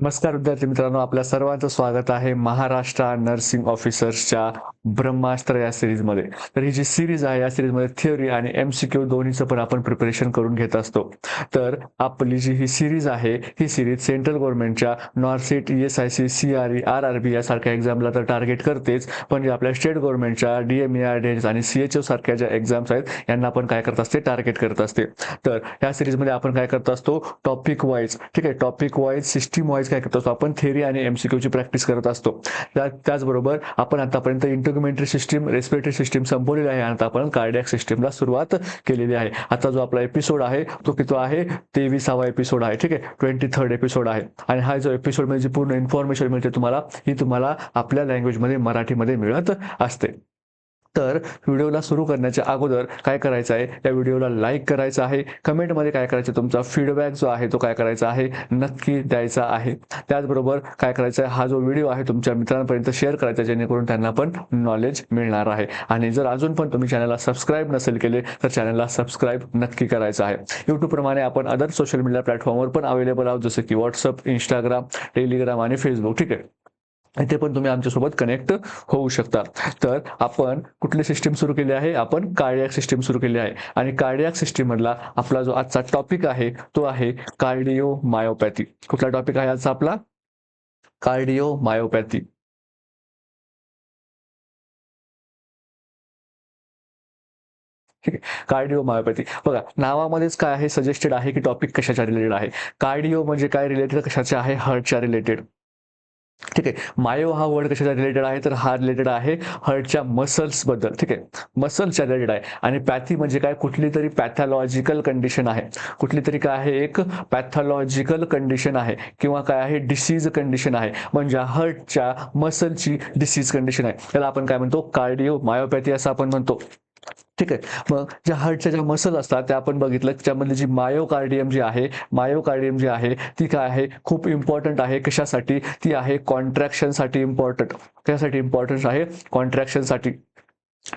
नमस्कार विद्यार्थी मित्रांनो, आपल्या सर्वांचं स्वागत आहे महाराष्ट्र नर्सिंग ऑफिसर्सच्या ब्रह्मास्त्र या सिरीजमध्ये. तर ही जी सिरीज आहे या सिरीजमध्ये थिअरी आणि MCQ दोन्हीचं पण आपण प्रिपरेशन करून घेत असतो. तर आपली जी ही सिरीज आहे ही सिरीज सेंट्रल गव्हर्नमेंटच्या नॉर्सेट, ESIC, CRE, RRB यासारख्या एक्झामला तर टार्गेट करतेच, पण जे आपल्या स्टेट गव्हर्नमेंटच्या DME आणि CHO सारख्या ज्या एक्झाम्स आहेत यांना पण काय करत असते, टार्गेट करत असते. तर या सिरीजमध्ये आपण काय करत असतो, टॉपिक वाईज, ठीक आहे, टॉपिक वाईज, सिस्टीम वाईज काय करत असतो आपण, थिअरी आणि MCQ ची प्रॅक्टिस करत असतो. त्याचबरोबर आपण आतापर्यंत इंटिग्युमेंटरी सिस्टीम, रेस्पिरेटरी सिस्टीम संपवलेली आहे आणि आता आपण कार्डियाक सिस्टीमला सुरुवात केलेली आहे. आता जो आपला एपिसोड आहे तो किती आहे, 23वा एपिसोड आहे, ठीक आहे, 23rd एपिसोड आहे. आणि हा जो एपिसोड मध्ये जी पूर्ण इन्फॉर्मेशन मिळते तुम्हाला, ही तुम्हाला आपल्या लँग्वेजमध्ये, मराठीमध्ये मिळत असते. तर व्हिडिओला सुरू करण्याच्या अगोदर काय करायचं आहे, या व्हिडिओला लाईक करायचं आहे, कमेंटमध्ये काय करायचं, तुमचा फीडबॅक जो आहे तो काय करायचा आहे, नक्की द्यायचा आहे. त्याचबरोबर काय करायचं आहे, हा जो व्हिडिओ आहे तुमच्या मित्रांपर्यंत शेअर करायचा, जेणेकरून त्यांना पण नॉलेज मिळणार आहे. आणि जर अजून पण तुम्ही चॅनलला सबस्क्राईब नसेल केले तर चॅनलला सबस्क्राईब नक्की करायचं आहे. यूट्यूबप्रमाणे आपण अदर सोशल मीडिया प्लॅटफॉर्मवर पण अवेलेबल आहोत, जसं की व्हॉट्सअप, इंस्टाग्राम, टेलिग्राम आणि फेसबुक, ठीक आहे. इथे पण तुम्ही आमच्यासोबत कनेक्ट होऊ शकता. तर आपण कुठली सिस्टीम सुरू केली आहे, आपण कार्डियाक सिस्टीम सुरू केली आहे. आणि कार्डियाक सिस्टीम मधला आपला जो आजचा टॉपिक आहे तो आहे कार्डिओमायोपॅथी. कुठला टॉपिक आहे आजचा आपला, कार्डिओमायोपॅथी. ठीक आहे, कार्डिओमायोपॅथी बघा, नावामध्येच काय आहे, सजेस्टेड आहे की टॉपिक कशाच्या रिलेटेड आहे. कार्डिओ म्हणजे काय, रिलेटेड कशाचे आहे, हार्टच्या रिलेटेड. ठीक आहे, मायो हा वर्ड कशाच्या रिलेटेड आहे, तर हा रिलेटेड आहे हार्टच्या मसल्स बद्दल. ठीक आहे, मसल्सच्या रिलेटेड आहे. आणि पॅथी म्हणजे काय, कुठली तरी पॅथॉलॉजिकल कंडिशन आहे, कुठली तरी काय आहे, एक पॅथॉलॉजिकल कंडिशन आहे किंवा काय आहे, डिसीज कंडिशन आहे. म्हणजे हार्टच्या मसलची डिसीज कंडिशन आहे, त्याला आपण काय म्हणतो, कार्डिओमायोपॅथी असं आपण म्हणतो. ठीक आहे, मग ज्या हार्टच्या ज्या मसल असतात त्या आपण बघितलं, त्यामधली जी मायोकार्डियम जी आहे, मायोकार्डियम जी आहे ती काय आहे, खूप इम्पॉर्टंट आहे. कशासाठी, ती आहे कॉन्ट्रॅक्शनसाठी इम्पॉर्टंट. कशासाठी इम्पॉर्टंट आहे, कॉन्ट्रॅक्शनसाठी.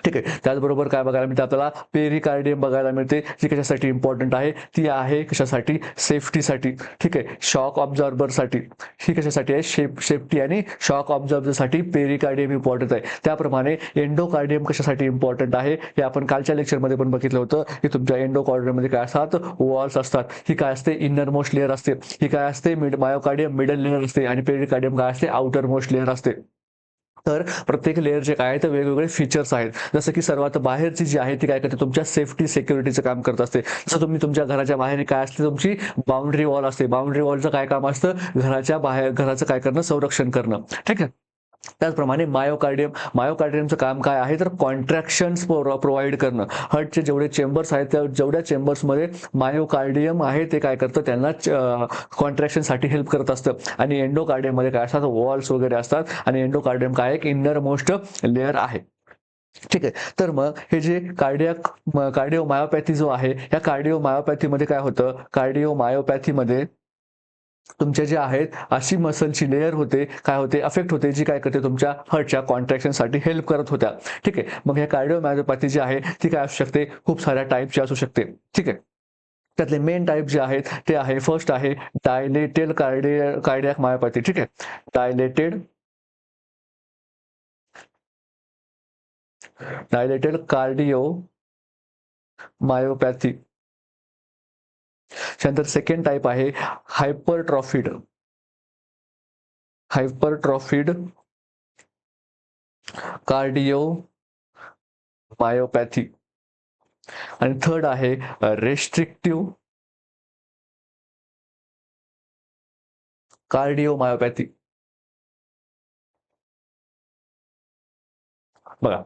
ठीक आहे, त्याचबरोबर काय बघायला मिळते आपल्याला, पेरिकार्डियम बघायला मिळते, जी कशासाठी इम्पॉर्टंट आहे, ती आहे कशासाठी, सेफ्टीसाठी. ठीक आहे, शॉक ऑब्झॉर्बरसाठी. ही कशासाठी आहे, सेफ्टी आणि शॉक ऑब्झॉर्बरसाठी पेरिकार्डियम इम्पॉर्टंट आहे. त्याप्रमाणे एंडोकार्डियम कशासाठी इम्पॉर्टंट आहे, हे आपण कालच्या लेक्चरमध्ये पण बघितलं होतं की तुमच्या एंडोकार्डियममध्ये काय असतात, वॉल्स असतात. ही काय असते, इनर मोस्ट लेअर असते. ही काय असते, मायोकार्डियम मिडल लेअर असते आणि पेरिकार्डियम काय असते, आउटर मोस्ट लेअर असते. तर प्रत्येक लेअरचे काय आहेत, वेगवेगळे फीचर्स आहेत. जसं की सर्वात बाहेरची जी आहे ती काय करते, तुमच्या सेफ्टी सिक्युरिटीचं काम करत असते. जसं तुम्ही तुमच्या घराच्या बाहेर काय असते, तुमची बाउंड्री वॉल असते. बाउंड्री वॉलचं काय काम असतं, घराच्या बाहेर घराचं काय करणं, संरक्षण करणं. ठीक आहे, त्याचप्रमाणे मायोकार्डियमचं काम काय आहे, तर कॉन्ट्रॅक्शन्स प्रोव्हाइड करणं. हार्टचे जेवढे चेंबर्स आहेत त्या जेवढ्या चेंबर्समध्ये मायोकार्डियम आहे ते काय करतं, त्यांना कॉन्ट्रॅक्शनसाठी हेल्प करत असतं. आणि एंडोकार्डियममध्ये काय असतात, वॉल्स वगैरे असतात. आणि एंडोकार्डियम काय, एक इनर मोस्ट लेअर आहे. ठीक आहे, तर मग हे जे कार्डिओमायोपॅथी जो आहे, या कार्डिओमायोपॅथीमध्ये काय होतं, कार्डिओमायोपॅथीमध्ये तुमच्या जे आहेत अशी मसलची लेअर होते, काय होते, अफेक्ट होते, जी काय करते, तुमच्या हार्टच्या कॉन्ट्रॅक्शनसाठी हेल्प करत होत्या. ठीक आहे, मग ह्या कार्डिओमायोपॅथी जी आहे ती काय असू शकते, खूप साऱ्या टाईपची असू शकते. ठीक आहे, त्यातले मेन टाईप जे आहेत ते आहे, फर्स्ट आहे डायलेटेड कार्डियाक मायोपॅथी. ठीक आहे, डायलेटेड डायलेटेड कार्डिओ मायोपॅथी. त्यानंतर सेकंड टाईप आहे हायपरट्रॉफिड हायपरट्रॉफिड कार्डिओ मायोपॅथी. आणि थर्ड आहे रेस्ट्रिक्टिव्ह कार्डिओमायोपॅथी. बघा,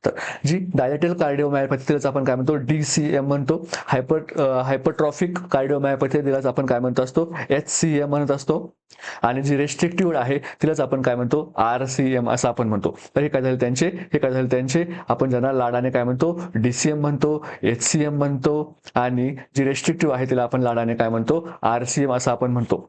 तर जी डायलेटल कार्डिओमायोपॅथी तिलाच आपण काय म्हणतो, DCM म्हणतो. हायपरट्रॉफिक कार्डिओमायोपॅथी तिलाच आपण काय म्हणतो असतो, HCM म्हणत असतो. आणि जी रेस्ट्रिक्टिव्ह आहे तिलाच आपण काय म्हणतो, RCM असं आपण म्हणतो. तर हे काय झाले त्यांचे आपण ज्यांना लाडाने काय म्हणतो, DCM म्हणतो, HCM म्हणतो. आणि जी रेस्ट्रिक्टिव्ह आहे तिला आपण लाडाने काय म्हणतो, RCM असं आपण म्हणतो.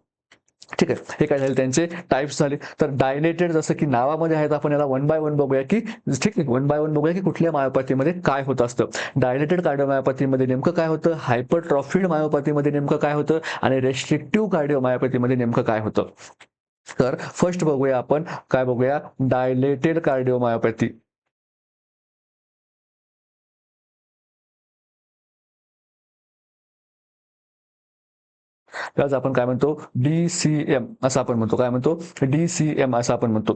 ठीक आहे, हे काय झाले त्यांचे टाइप्स झाले. तर डायलेटेड जसं की नावामध्ये आहेत, आपण याला वन बाय वन बघूया की ठीक आहे, वन बाय वन बघूया की कुठल्या मायोपॅथीमध्ये काय होत असतं. डायलेटेड कार्डिओमायोपॅथीमध्ये नेमकं काय होतं, हायपरट्रॉफिड मायोपॅथीमध्ये नेमकं काय होतं आणि रेस्ट्रिक्टिव्ह कार्डिओमायोपॅथीमध्ये नेमकं काय होतं. तर फर्स्ट बघूया आपण, काय बघूया, डायलेटेड कार्डिओमायोपॅथी. त्याच आपण काय म्हणतो, DCM असं आपण म्हणतो. काय म्हणतो, DCM असं आपण म्हणतो.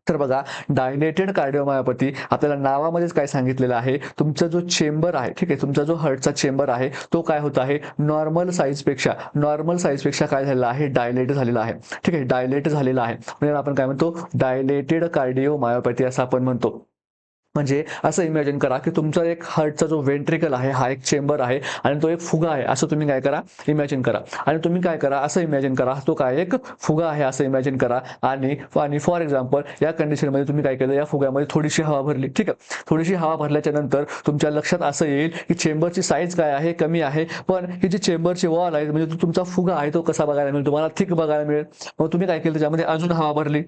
तर बघा, डायलेटेड कार्डिओमायोपॅथी आपल्याला नावामध्येच काय सांगितलेलं आहे, तुमचा जो चेंबर आहे, ठीक आहे, तुमचा जो हार्टचा चेंबर आहे तो काय होत आहे, नॉर्मल साईजपेक्षा काय झालेला आहे, डायलेट झालेला आहे. ठीक आहे, डायलेट झालेला आहे म्हणजे आपण काय म्हणतो, डायलेटेड कार्डिओमायोपॅथी असं आपण म्हणतो. म्हणजे असं इमॅजिन करा की तुमचा एक हार्टचा जो वेंट्रिकल आहे हा एक चेंबर आहे आणि तो एक फुगा आहे, असं तुम्ही काय करा, इमॅजिन करा. आणि तुम्ही काय करा, असं इमॅजिन करा तो काय एक फुगा आहे असं इमॅजिन करा. आणि फॉर एक्झाम्पल या कंडिशनमध्ये तुम्ही काय केलं, या फुग्यामध्ये थोडीशी हवा भरली. ठीक आहे, थोडीशी हवा भरल्याच्या नंतर तुमच्या लक्षात असं येईल की चेंबरची साईज काय आहे, कमी आहे, पण ही जी चेंबरची वॉल आहे म्हणजे तुमचा फुगा आहे तो कसा बघायला मिळेल, तुम्हाला थिक बघायला मिळेल. मग तुम्ही काय केलं, त्याच्यामध्ये अजून हवा भरली.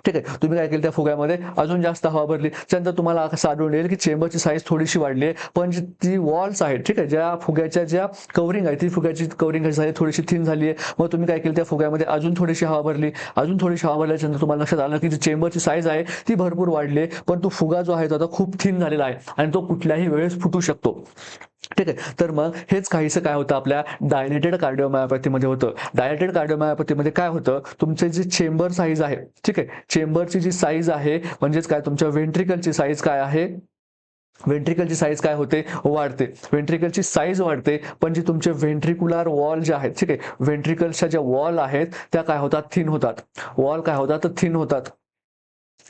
ठीक आहे, तुम्ही काय केलं, त्या फुग्यामध्ये अजून जास्त हवा भरली. त्यानंतर तुम्हाला असं आढळून येईल की चेंबरची साईज थोडीशी वाढली आहे, पण जी वॉल्स आहेत, ठीक आहे, ज्या फुग्याच्या ज्या कवरिंग आहे ती फुग्याची कवरिंग झाली थोडीशी थिन झाली आहे. मग तुम्ही काय केलं, त्या फुग्यामध्ये अजून थोडीशी हवा भरली. अजून थोडीशी हवा भरल्यानंतर तुम्हाला लक्षात आलं की जी चेंबरची साईज आहे ती भरपूर वाढली आहे, पण तो फुगा जो आहे तो आता खूप थिन झालेला आहे आणि तो कुठल्याही वेळेस फुटू शकतो. ठीक आहे, तर मग हेच काहीसं काय होतं आपल्या डायलेटेड कार्डिओमायोपॅथीमध्ये होतं. डायलेटेड कार्डिओमायोपॅथीमध्ये काय होतं, तुमचे जे चेंबर साईज आहे, ठीक आहे, चेंबरची जी साईज आहे म्हणजेच काय, तुमच्या वेंट्रिकलची साईज काय आहे, वेंट्रिकलची साईज काय होते, वाढते. वेंट्रिकलची साईज वाढते, पण जे तुमचे वेंट्रिक्युलर वॉल जे आहेत, ठीक आहे, वेंट्रिकलच्या ज्या वॉल आहेत त्या काय होतात, थिन होतात. वॉल काय होतात, तर थिन होतात.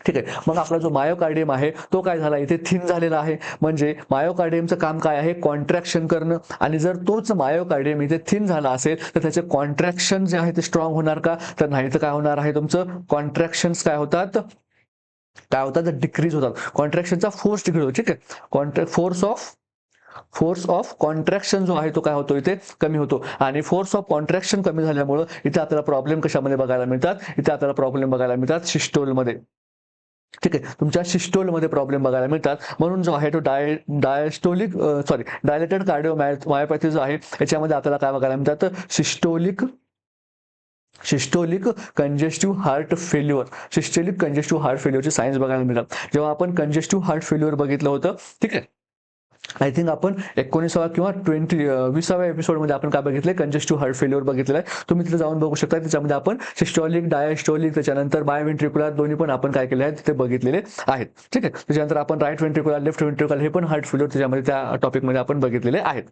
ठीक आहे, मग आपला जो मायोकार्डियम आहे तो काय झाला, इथे थिन झालेला आहे. म्हणजे मायोकार्डियमचं काम काय आहे, कॉन्ट्रॅक्शन करणं. आणि जर तोच मायोकार्डियम इथे थिन झाला असेल तर त्याचे कॉन्ट्रॅक्शन जे आहे ते स्ट्रॉंग होणार का, तर नाही. तर काय होणार आहे, तुमचं कॉन्ट्रॅक्शन्स काय होतात, डिक्रीज होतात. कॉन्ट्रॅक्शनचा फोर्स डिक्रीज होतो. ठीक आहे, फोर्स ऑफ कॉन्ट्रॅक्शन जो आहे तो काय होतो, इथे कमी होतो. आणि फोर्स ऑफ कॉन्ट्रॅक्शन कमी झाल्यामुळे इथे आपल्याला प्रॉब्लेम कशामध्ये बघायला मिळतात, इथे आपल्याला प्रॉब्लेम बघायला मिळतात सिस्टोलमध्ये. ठीक आहे, तुमच्या सिस्टोलमध्ये प्रॉब्लेम बघायला मिळतात. म्हणून जो आहे तो डायलेटेड कार्डिओमायोपॅथी जो आहे याच्यामध्ये आपल्याला काय बघायला मिळतात, सिस्टोलिक कंजेस्टिव्ह हार्ट फेल्युअरची सायन्स बघायला मिळतात. जेव्हा आपण कंजेस्टिव्ह हार्ट फेल्युअर बघितलं होतं, ठीक आहे, आय थिंक आपण 19 किंवा 20व्या एपिसोडमध्ये आपण काय बघितले, कंजेस्टिव्ह हार्ट फेल्युअर बघितलेलं आहे. तुम्ही तिथे जाऊन बघू शकता. त्याच्यामध्ये आपण सिस्टोलिक, डायस्टोलिक, त्याच्यानंतर बायोवेंट्रिक्युलर दोन्ही पण आपण काय केले आहेत तिथे बघितलेले आहेत. ठीक आहे, त्याच्यानंतर आपण राईट वेंट्रिक्युलर, लेफ्ट वेंट्रिक्युलर हे पण हार्ट फेल्युअर त्याच्यामध्ये त्या टॉपिकमध्ये आपण बघितलेले आहेत.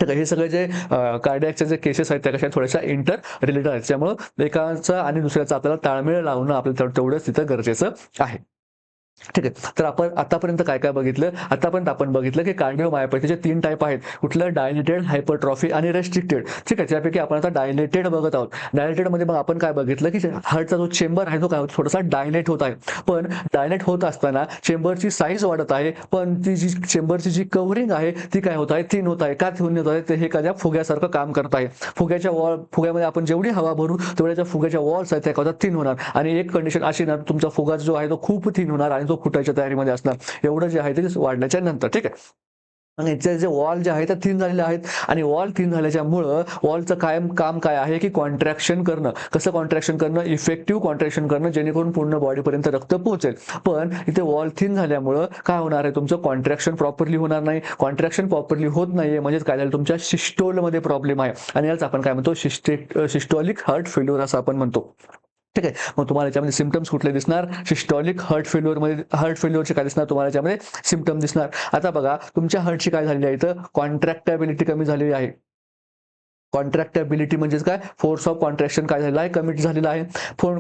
तर हे सगळे जे कार्डियकचे जे केसेस आहेत त्या कशा थोड्याशा इंटर रिलेटेड आहेत. त्यामुळे एकाचा आणि दुसऱ्याचा आपल्याला ताळमेळ लावणं आपल्याला तेवढंच तिथं गरजेचं आहे. ठीक आहे, तर आपण आतापर्यंत काय काय बघितलं, आतापर्यंत आपण बघितलं की कार्डिओमायोपॅथीचे 3 टाईप आहेत. कुठलं, डायलेटेड, हायपरट्रॉफी आणि रेस्ट्रिक्टेड. ठीक आहे, त्यापैकी आपण आता डायलेटेड बघत आहोत. डायलेटेडमध्ये मग आपण काय बघितलं की हार्टचा जो चेंबर आहे तो काय होतो, थोडासा डायलेट होत आहे. पण डायलेट होत असताना चेंबरची साईज वाढत आहे, पण ती जी चेंबरची जी कव्हरिंग आहे ती काय होत आहे, थिन होत आहे. का थिन होत आहे, ते हे एखाद्या फुग्यासारखं काम करत आहे. फुग्यामध्ये आपण जेवढी हवा भरू तेवढ्या फुग्याच्या वॉल्स आहेत त्या थिन होणार. आणि एक कंडिशन अशी ना, तुमचा फुगा जो आहे तो खूप थिन होणार आणि तो फुटायच्या तयारीमध्ये असणार. एवढं जे आहे ते वाढल्याच्या नंतर. ठीक आहे, आणि याचे जे वॉल जे आहे ते थिन झालेले आहेत. आणि वॉल थिन झाल्याच्यामुळं वॉलचं कायम काम काय आहे की कॉन्ट्रॅक्शन करणं. कसं कॉन्ट्रॅक्शन करणं, इफेक्टिव्ह कॉन्ट्रॅक्शन करणं, जेणेकरून पूर्ण बॉडीपर्यंत रक्त पोहोचेल. पण इथे वॉल थिन झाल्यामुळं काय होणार आहे, तुमचं कॉन्ट्रॅक्शन प्रॉपरली होणार नाही. कॉन्ट्रॅक्शन प्रॉपरली होत नाहीये म्हणजे काय झालं, तुमच्या सिस्टोलमध्ये प्रॉब्लेम आहे. आणि याच आपण काय म्हणतो, सिस्टोलिक हार्ट फेल्युअर असं आपण म्हणतो. ठीक आहे, मग तुम्हाला याच्यामध्ये सिम्पटम्स कुठले दिसणार, सिस्टोलिक हार्ट फेल्युअरचे काय दिसणार, तुम्हाला याच्यामध्ये सिम्पटम दिसणार. आता बघा, तुमच्या हार्टची काय झालेली आहे, इथं कॉन्ट्रॅक्टॅबिलिटी कमी झालेली आहे. कॉन्ट्रॅक्टॅबिलिटी म्हणजेच काय, फोर्स ऑफ कॉन्ट्रॅक्शन काय झालेला आहे, कमी झालेला आहे.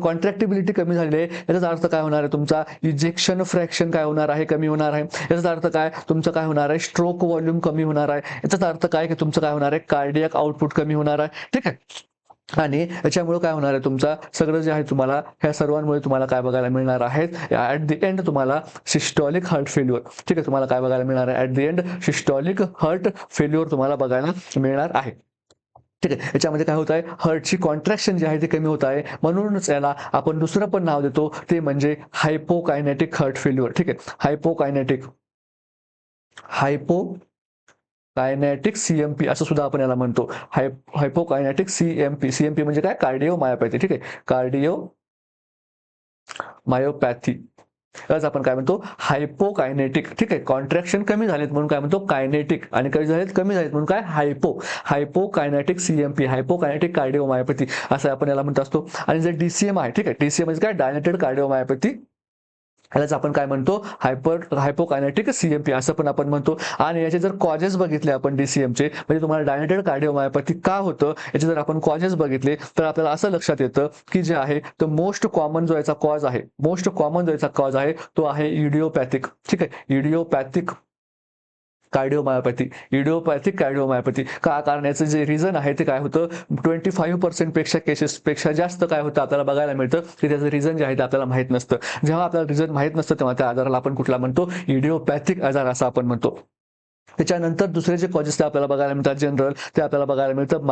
कॉन्ट्रॅक्टिबिलिटी कमी झालेली आहे. याचा अर्थ काय होणार आहे, तुमचा इजेक्शन फ्रॅक्शन काय होणार आहे, कमी होणार आहे. याचा अर्थ काय, तुमचं काय होणार आहे, स्ट्रोक व्हॉल्यूम कमी होणार आहे. याचा अर्थ काय की तुमचं काय होणार आहे, कार्डियक आउटपुट कमी होणार आहे. ठीक आहे, आणि याच्यामुळे काय होणार आहे, तुमचा सगळं जे आहे तुम्हाला ह्या सर्वांमुळे तुम्हाला काय बघायला मिळणार आहेत, ऍट द एंड तुम्हाला सिस्टॉलिक हार्ट फेल्युअर. ठीक आहे, तुम्हाला काय बघायला मिळणार आहे, at the end systolic heart failure तुम्हाला बघायला मिळणार आहे. ठीक आहे. याच्यामध्ये काय होत आहे, हार्टची कॉन्ट्रॅक्शन जी आहे ती कमी होत आहे. म्हणूनच याला आपण दुसरं पण नाव देतो, ते म्हणजे हायपोकायनेटिक हार्ट फेल्युअर. ठीक आहे. हायपोकायनेटिक सीएमपी असं सुद्धा आपण याला म्हणतो. हायपोकायनेटिक सीएमपी. सीएमपी म्हणजे काय, कार्डिओमायोपॅथी. ठीक आहे. कार्डिओमायोपॅथी आज आपण काय म्हणतो, हायपोकायनेटिक. ठीक आहे. कॉन्ट्रॅक्शन कमी झालेत म्हणून काय म्हणतो, कायनेटिक. आणि कमी झालेत म्हणून काय, हायपोकायनेटिक सीएमपी, हायपोकायनेटिक कार्डिओमायोपॅथी असं आपण याला म्हणत असतो. आणि जर डीसीएम आहे, ठीक आहे, डीसीएम म्हणजे काय, डायलेटेड कार्डिओमायोपॅथी, यालाच आपण काय म्हणतो, हायपोकायनेटिक सीएमपी असं पण आपण म्हणतो. आणि याचे जर कॉजेस बघितले आपण डीसीएमचे, म्हणजे तुम्हाला डायलेटेड कार्डिओमायोपॅथी का होतं याचे जर आपण कॉजेस बघितले तर आपल्याला असं लक्षात येतं की जे आहे तो मोस्ट कॉमन जो याचा कॉज आहे तो आहे इडिओपॅथिक. ठीक आहे. इडिओपॅथिक कार्डिओमायोपॅथी का, कारण याचं जे रिझन आहे ते काय होतं, 25% केसेसपेक्षा जास्त काय होतं आपल्याला बघायला मिळतं की त्याचं रिझन जे आहे ते आपल्याला माहित नसतं. जेव्हा आपल्याला रिझन माहित नसतं तेव्हा त्या आजाराला आपण कुठला म्हणतो, इडिओपॅथिक आजार असं आपण म्हणतो. त्याच्यानंतर दुसरे जे कॉजेस आपल्याला बघायला मिळतात जनरल, ते आपल्याला बघायला मिळतं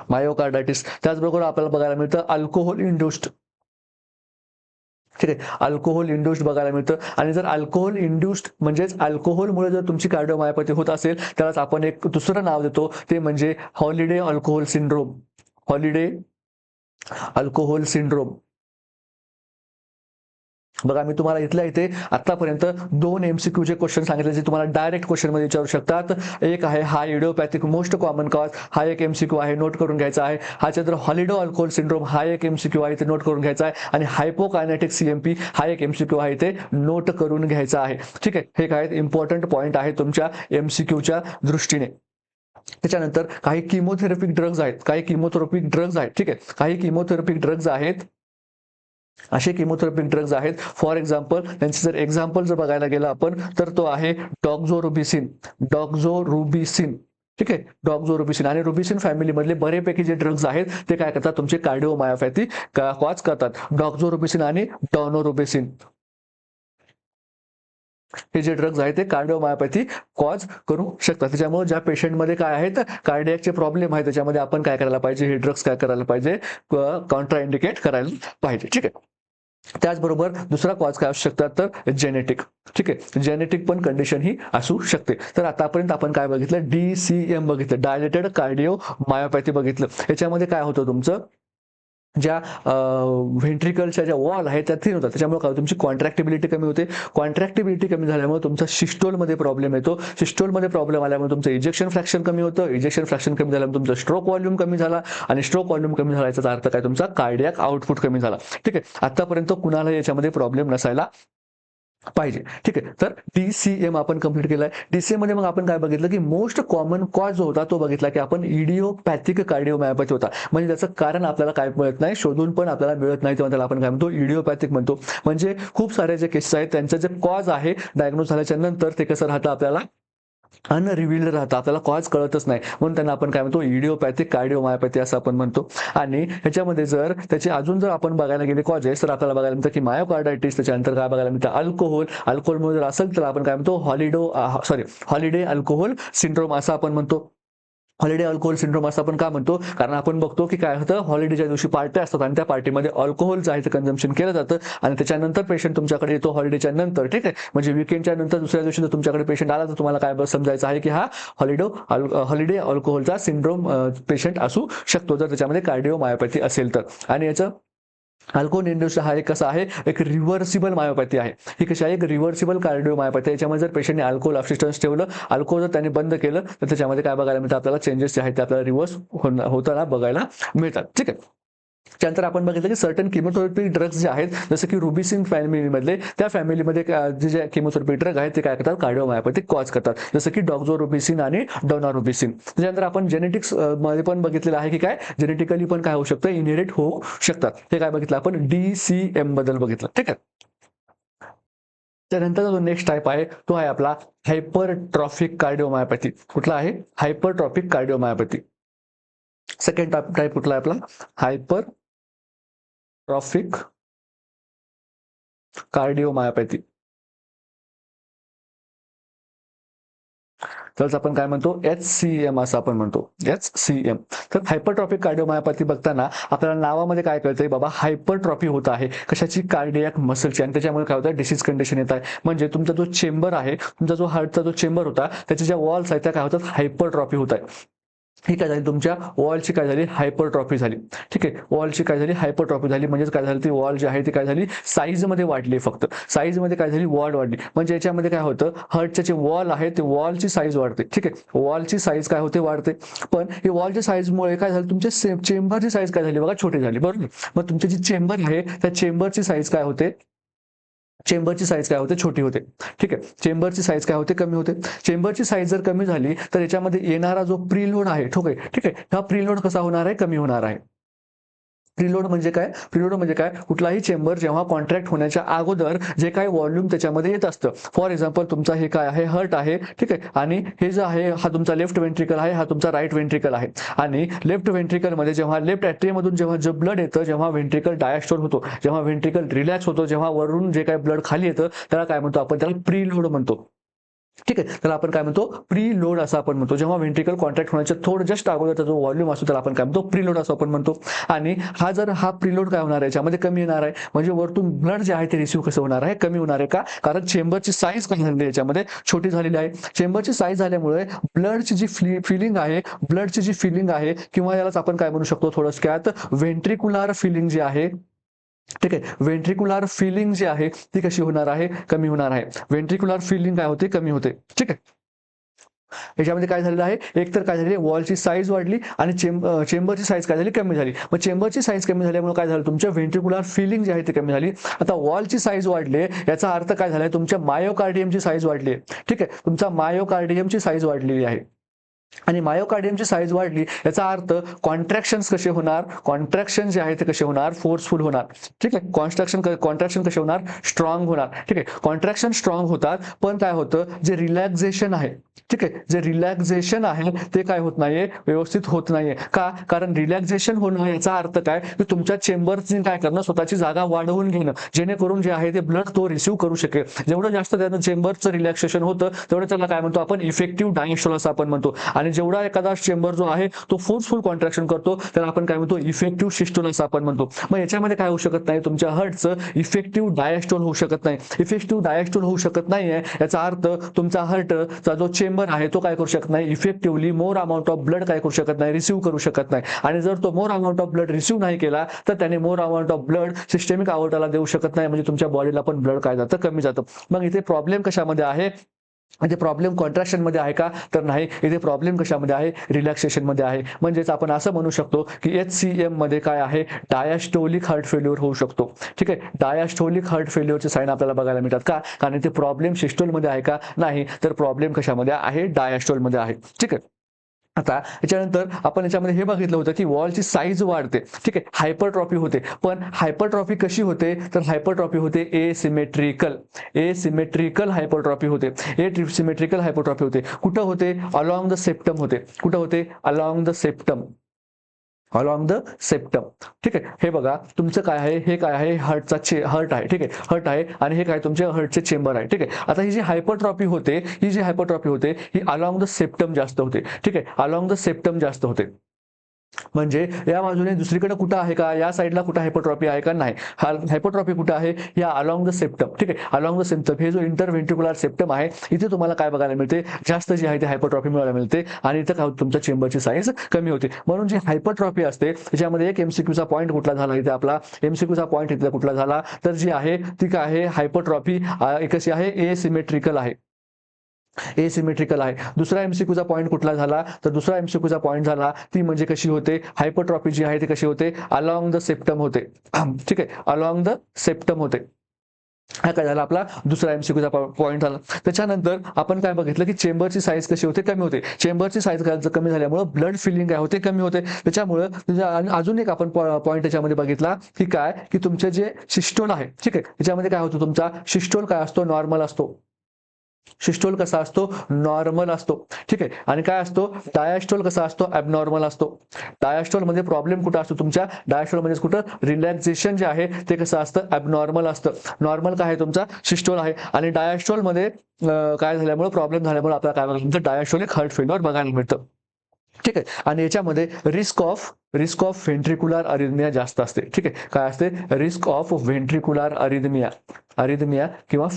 मायोकार्डायटिस. त्याचबरोबर आपल्याला बघायला मिळतं अल्कोहोल इंड्युस्ड. ठीक आहे. अल्कोहोल इंड्युस्ड बघायला मिळतं. आणि जर अल्कोहोल इंड्युस्ड म्हणजेच अल्कोहोलमुळे जर तुमची कार्डिओमायोपॅथी होत असेल त्यालाच आपण एक दुसरं नाव देतो, ते म्हणजे holiday alcohol syndrome. Holiday alcohol syndrome. बघा, मी तुम्हाला इथल्या इथे आतापर्यंत 2 MCQचे क्वेश्चन सांगितले जे तुम्हाला डायरेक्ट क्वेश्चन मध्ये विचारू शकतात. एक आहे हा इडिओपॅथिक मोस्ट कॉमन कॉज, हा एक MCQ आहे, नोट करून घ्यायचा आहे. हाच्या तर हॉलिडे अल्कोहोल सिंड्रोम हा एक MCQ आहे, ते नोट करून घ्यायचा आहे. आणि हायपोकायनेटिक सीएमपी हा एक MCQ आहे, ते नोट करून घ्यायचा आहे. ठीक आहे. हे काय इम्पॉर्टंट पॉईंट आहे तुमच्या MCQच्या दृष्टीने. त्याच्यानंतर काही किमोथेरपिक ड्रग्ज आहेत. ठीक आहे. काही किमोथेरपिक ड्रग्ज आहेत, असे किमोथेरपिक ड्रग्ज आहेत. फॉर एक्झाम्पल त्यांचे जर एक्झाम्पल जर बघायला गेलं आपण तर तो आहे डॉक्झोरुबिसिन. ठीक आहे. डॉक्झोरुबिसिन आणि रुबिसिन फॅमिली मधले बरेपैकी जे ड्रग्ज आहेत ते काय करतात, तुमचे कार्डिओमायोपॅथी कॉज करतात. डॉक्झोरुबिसिन आणि डॉनोरुबिसिन हे जे ड्रग्ज आहेत ते कार्डिओमायोपॅथी कॉज करू शकतात. त्याच्यामुळे ज्या पेशंटमध्ये काय आहेत, कार्डियाकचे प्रॉब्लेम आहे, त्याच्यामध्ये आपण काय करायला पाहिजे, हे ड्रग्ज काय करायला पाहिजे, कॉन्ट्राइंडिकेट करायला पाहिजे. ठीक आहे. त्याचबरोबर दुसरा कॉज काय असू शकतात, तर जेनेटिक. ठीक आहे. जेनेटिक पण कंडिशन ही असू शकते. तर आतापर्यंत आपण काय बघितलं, DCM बघितलं, डायलेटेड कार्डिओ मायोपॅथी बघितलं. याच्यामध्ये काय होतं, तुमचं ज्या व्हेंट्रिकलच्या ज्या वॉल आहेत त्या थिन होतात, त्याच्यामुळे काय तुमची कॉन्ट्रॅक्टिबिलिटी कमी होते. कॉन्ट्रॅक्टिबिलिटी कमी झाल्यामुळे तुमचा सिस्टोलमध्ये प्रॉब्लेम येतो. सिस्टोलमध्ये प्रॉब्लेम आल्यामुळे तुमचं इजेक्शन फ्रॅक्शन कमी होतं. इजेक्शन फ्रॅक्शन कमी झाल्यामुळे तुमचा स्ट्रोक व्हॉल्यूम कमी झाला. आणि स्ट्रोक व्हॉल्यूम कमी झाला याचा अर्थ काय, तुमचा कार्डियाक आउटपुट कमी झाला. ठीक आहे. आतापर्यंत कुणाला याच्यामध्ये प्रॉब्लेम नसायला पाहिजे. ठीक आहे. तर DCM आपण कंप्लीट केलाय. DCM मध्ये मग आपण काय बघितलं की मोस्ट कॉमन कॉज जो होता तो बघितला की आपण इडिओपॅथिक कार्डिओमायोपॅथी होता. म्हणजे त्याचं कारण आपल्याला काय मिळत नाही, शोधून पण आपल्याला मिळत नाही, तेव्हा त्याला आपण काय म्हणतो, इडिओपॅथिक म्हणतो. म्हणजे खूप सारे जे केसेस आहेत त्यांचं जे कॉज आहे डायग्नोज झाल्याच्या नंतर ते कसं राहतं, आपल्याला अनरिव्हिल्ड राहतं, आपल्याला कॉज कळतच नाही, म्हणून त्यांना आपण काय म्हणतो, इडिओपॅथिक कार्डिओमायोपॅथी असं आपण म्हणतो. आणि ह्याच्यामध्ये जर त्याचे अजून जर आपण बघायला गेले कॉजेस, तर आपल्याला बघायला मिळतं की मायोकार्डायटिस, त्याच्यानंतर काय बघायला मिळतं, अल्कोहोलमुळे जर असेल तर आपण काय म्हणतो, हॉलिडे अल्कोहोल सिंड्रोम असं आपण म्हणतो. हॉलिडे अल्कोहोल सिंड्रोम असं आपण का म्हणतो, कारण आपण बघतो की काय होतं, हॉलिडेच्या दिवशी पार्ट्या असतात आणि त्या पार्टीमध्ये अल्कोहोल जे आहे ते कन्झम्पन केलं जातं आणि त्याच्यानंतर पेशंट तुमच्याकडे येतो हॉलिडेच्या नंतर. ठीक आहे. म्हणजे वीकेंडच्या नंतर दुसऱ्या दिवशी जर तुमच्याकडे पेशंट आला तर तुम्हाला काय समजायचं आहे की हा हॉलिडे अल्कोहोलचा सिंड्रोम पेशंट असू शकतो, जर त्याच्यामध्ये कार्डिओमायोपॅथी असेल तर. आणि याचं अल्कोहोल इंड्युस्ड हा एक कसा आहे, एक रिव्हर्सिबल मायोपॅथी आहे. ही कशी आहे, एक रिव्हर्सिबल कार्डिओमायोपॅथी. याच्यामध्ये जर पेशंटने अल्कोहोल अब्स्टिटन्स ठेवलं, अल्कोहोल जर त्यांनी बंद केलं तर त्याच्यामध्ये काय बघायला मिळतं, आपल्याला चेंजेस जे आहेत ते आपल्याला रिव्हर्स होताना बघायला मिळतात. ठीक आहे. त्यानंतर आपण बघितलं की सर्टन किमोथेरपी ड्रग्ज जे आहेत, जसं की रुबिसिन फॅमिलीमधले, त्या फॅमिलीमध्ये जे किमोथेरपी ड्रग आहेत ते काय करतात, कार्डिओमायोपॅथी कॉज करतात, जसं की डॉक्झोरुबिसिन आणि डोनारुबिसिन. त्याच्यानंतर आपण जेनेटिक्स मध्ये पण बघितलेलं आहे की काय, जेनेटिकली पण काय होऊ शकतं, इनहेरिट होऊ शकतात. हे काय बघितलं आपण, DCM बद्दल बघितलं. ठीक आहे. त्यानंतर जो नेक्स्ट टाईप आहे तो आहे आपला हायपरट्रॉफिक कार्डिओमायोपॅथी. कुठला आहे, हायपरट्रॉफिक कार्डिओमायोपॅथी. सेकंड टाईप कुठला आहे आपला, हायपरट्रॉफिक कार्डिओमायोपॅथी. त्याला आपण काय म्हणतो, HCM असं आपण म्हणतो, HCM. तर हायपरट्रॉफिक कार्डिओमायोपॅथी बघताना आपल्याला नावामध्ये काय कळतंय, बाबा हायपरट्रॉफी होत आहे कशाची, कार्डियक मसलची, आणि त्याच्यामुळे काय होतं, डिसीज कंडिशन येत आहे. म्हणजे तुमचा जो चेंबर आहे, तुमचा जो हार्टचा जो चेंबर होता त्याच्या ज्या वॉल्स आहेत त्या काय होतात, हायपरट्रॉफी होत आहे. ही काय झाली, तुमच्या वॉलची काय झाली, हायपरट्रॉफी झाली. ठीक आहे, वॉलची काय झाली, हायपरट्रॉफी झाली. म्हणजेच काय झालं, ती वॉल जी आहे ती काय झाली, साईजमध्ये वाढली. फक्त साईजमध्ये काय झाली, वॉल वाढली. म्हणजे याच्यामध्ये काय होतं, हार्टचे जे वॉल आहे ते वॉलची साईज वाढते. ठीक आहे, वॉलची साईज काय होते, वाढते. पण ही वॉलच्या साईजमुळे काय झालं, तुमच्या चेंबरची साईज काय झाली बघा, छोटी झाली. बरोबर. मग तुमची जी चेंबर आहे त्या चेंबरची साईज काय होते, चेंबरची साईज काय होते, छोटी होते. ठीक आहे, चेंबरची साईज काय होते, कमी होते. चेंबरची साईज जर कमी झाली तर याच्यामध्ये येणारा जो प्रीलोड आहे, ठीक आहे, हा प्रीलोड कसा होणार आहे, कमी होणार आहे. प्रीलोड म्हणजे काय, प्रीलोड म्हणजे काय, कुठलाही चेंबर जेव्हा कॉन्ट्रॅक्ट होण्याच्या अगोदर जे काही व्हॉल्यूम त्याच्यामध्ये येत असतं. फॉर एक्झाम्पल तुमचा हे काय आहे, हर्ट आहे. ठीक आहे, आणि हे जे आहे हा तुमचा लेफ्ट वेंट्रिकल आहे, हा तुमचा राईट वेंट्रिकल आहे. आणि लेफ्ट वेंट्रिकलमध्ये जेव्हा लेफ्ट ॲट्रियममधून जेव्हा जे ब्लड येतं, जेव्हा वेंट्रिकल डायस्टोल होतो, जेव्हा वेंट्रिकल रिलॅक्स होतो, जेव्हा वरून जे काही ब्लड खाली येतं त्याला काय म्हणतो आपण, त्याला प्रीलोड म्हणतो. ठीक आहे, त्याला आपण काय म्हणतो, प्रीलोड असं आपण म्हणतो. जेव्हा वेंट्रिकल कॉन्ट्रॅक्ट होण्याच्या थोडं जस्ट अगोदरचा जो व्हॉल्यूम असतो त्याला आपण काय म्हणतो, प्रीलोड असं आपण म्हणतो. आणि हा प्रीलोड काय होणार आहे, याच्यामध्ये कमी येणार आहे. म्हणजे वरतून ब्लड जे आहे ते रिसिव्ह कसं होणार आहे, कमी होणार आहे. का, कारण चेंबरची साईज काय झालेली आहे, याच्यामध्ये छोटी झालेली आहे. चेंबरची साईज झाल्यामुळे ब्लडची जी फिलिंग आहे, ब्लडची जी फिलिंग आहे, किंवा यालाच आपण काय म्हणू शकतो थोडक्यात, वेंट्रिक्युलर फिलिंग जी आहे. ठीक आहे, वेंट्रिक्युलर फिलिंग जी आहे ती कशी होणार आहे, कमी होणार आहे. वेंट्रिक्युलर फिलिंग काय होते, कमी होते. ठीक आहे, याच्यामध्ये काय झालेलं आहे, एकतर काय झाली, वॉलची साईज वाढली आणि चेंबरची साईज काय झाली, कमी झाली. मग चेंबरची साईज कमी झाल्यामुळे काय झालं, तुमच्या वेंट्रिक्युलर फिलिंग जी आहे ती कमी झाली. आता वॉलची साईज वाढली, याचा अर्थ काय झालाय, तुमच्या मायोकार्डियमची साईज वाढली. ठीक आहे, तुमचा मायोकार्डियमची साईज वाढलेली आहे. आणि मायोकार्डियमची साईज वाढली याचा अर्थ कॉन्ट्रॅक्शन्स कसे होणार, कॉन्ट्रॅक्शन जे आहे ते कसे होणार, फोर्सफुल होणार. ठीक आहे, कॉन्ट्रॅक्शन कसे होणार, स्ट्रॉंग होणार. ठीक आहे, कॉन्ट्रॅक्शन स्ट्रॉंग होतात, पण काय होतं, जे रिलॅक्झेशन आहे, ठीक आहे, जे रिलॅक्झेशन आहे ते काय होत नाहीये, व्यवस्थित होत नाहीये. का, कारण रिलॅक्झेशन होणं याचा अर्थ काय, की तुमच्या चेंबरची काय करणं, स्वतःची जागा वाढवून घेणं, जेणेकरून जे आहे ते ब्लड तो रिसिव्ह करू शकेल. जेवढं जास्त त्यानं चेंबरचं रिलॅक्सेशन होतं तेवढं त्याला काय म्हणतो आपण, इफेक्टिव्ह डायस्टोल असं आपण म्हणतो. आणि जेवढा एखादा चेंबर जो आहे तो फोर्सफुल कॉन्ट्रॅक्शन करतो त्याला आपण काय म्हणतो, इफेक्टिव्ह सिस्टोल असं आपण म्हणतो. मग याच्यामध्ये काय होऊ शकत नाही, तुमच्या हार्टचं इफेक्टिव्ह डायस्टोल होऊ शकत नाही. इफेक्टिव्ह डायस्टोल होऊ शकत नाहीये याचा अर्थ तुमचा हार्टचा जो चेंबर आहे तो काय करू शकत नाही, effectively more amount of blood काय करू शकत नाही, रिसिव्ह करू शकत नाही. आणि जर तो मोर अमाऊंट ऑफ ब्लड रिसिव्ह नाही केला तर त्याने मोर अमाऊंट ऑफ ब्लड सिस्टेमिक आवर्टाला देऊ शकत नाही. म्हणजे तुमच्या बॉडीला पण ब्लड काय जातं, कमी जातं. मग इथे प्रॉब्लेम कशामध्ये आहे, इथे प्रॉब्लेम कॉन्ट्रॅक्शन मध्ये आहे का, तर नाही. इथे प्रॉब्लेम कशामध्ये आहे, रिलॅक्सेशन मध्ये आहे. म्हणजेच आपण असं म्हणू शकतो की HCM मध्ये काय आहे, डायस्टोलिक हार्ट फेल्युअर होऊ शकतो. ठीक आहे, डायस्टोलिक हार्ट फेल्युअरचे साईन आपल्याला बघायला मिळतात. का, कारण इथे प्रॉब्लेम सिस्टोल मध्ये आहे का, नाही. तर प्रॉब्लेम कशामध्ये आहे, डायस्टोल मध्ये आहे. ठीक आहे, आता याच्यानंतर आपण याच्यामध्ये हे बघितलं होतं की वॉलची साईज वाढते. ठीक आहे, हायपरट्रॉफी होते. पण हायपरट्रॉफी कशी होते, तर हायपरट्रॉफी होते एसिमेट्रिकल हायपरट्रॉफी होते. एसिमेट्रिकल हायपरट्रॉफी होते. कुठं होते, अलॉंग द सेप्टम होते. कुठं होते, along the septum, along the septum. ठीक आहे, हे बघा तुमचं काय आहे, हे काय आहे, हर्ट आहे. ठीक आहे, हर्ट आहे आणि हे काय तुमचे हर्टचे चेंबर आहे. ठीक आहे, आता ही जी हायपरट्रॉफी होते, ही अलॉंग द सेप्टम जास्त होते. ठीक आहे, अलॉंग द सेप्टम जास्त होते. म्हणजे या बाजूने दुसरीकडे कुठं आहे का, या साईडला कुठं हायपरट्रॉफी आहे का, नाही. हा हायपरट्रॉफी कुठं आहे, या अलॉंग द सेप्टम. ठीक आहे, अलॉंग द सेप्टम, हे जो इंटरव्हेंट्रिक्युलर सेप्टम आहे इथे तुम्हाला काय बघायला मिळते, जास्त जी आहे ते हायपरट्रॉफी मिळायला मिळते. आणि इथं काय तुमच्या चेंबरची साईज कमी होते. म्हणून जी हायपरट्रॉफी असते त्याच्यामध्ये एक एमसीक्यूचा पॉईंट कुठला झाला, इथे आपला एमसीक्यूचा पॉईंट इथे कुठला झाला, तर जी आहे ती काय आहे, हायपरट्रॉफी कशी आहे, एसिमेट्रिकल आहे. एसिमेट्रिकल आहे. दुसरा एमसीक्यूचा पॉईंट कुठला झाला, तर दुसरा एमसीक्यूचा पॉईंट झाला ती म्हणजे कशी होते, हायपरट्रॉफी जी आहे ती कशी होते, अलॉंग द सेप्टम होते. ठीक आहे, अलॉंग द सेप्टम होते. हा काय झाला, आपला दुसरा एमसीक्यूचा पॉईंट झाला. त्याच्यानंतर आपण काय बघितलं की चेंबरची साईज कशी होते, कमी होते. चेंबरची साईज कमी झाल्यामुळे ब्लड फिलिंग काय होते, कमी होते. त्याच्यामुळे अजून एक आपण पॉईंट त्याच्यामध्ये बघितला की काय, की तुमचे जे सिस्टोल आहे, ठीक आहे, त्याच्यामध्ये काय होतं, तुमचा सिस्टोल काय असतो, नॉर्मल असतो. सिस्टोल कसा असतो? नॉर्मल असतो. ठीक आहे. आणि काय असतो? डायस्टोल कसा असतो? ॲबनॉर्मल असतो. डायस्टोल मध्ये प्रॉब्लेम कुठं असतो तुमच्या? डायस्टोल म्हणजे कुठं रिलॅक्सेशन जे आहे ते कसं असतं? ॲबनॉर्मल असतं. नॉर्मल काय आहे तुमचा? सिस्टोल आहे. आणि डायस्टोल मध्ये काय झाल्यामुळे प्रॉब्लेम झाल्यामुळे आपल्याला काय बघायला मिळतं? डायस्टोलिक हार्ट फेल्युअर बघायला मिळतं. ठीक आहे. आणि याच्यामध्ये रिस्क ऑफ व्हेंट्रिक्युलर अरिथमिया जास्त असते. ठीक आहे. काय असते? रिस्क ऑफ व्हेंट्रिक्युलर अरिथमिया किंवा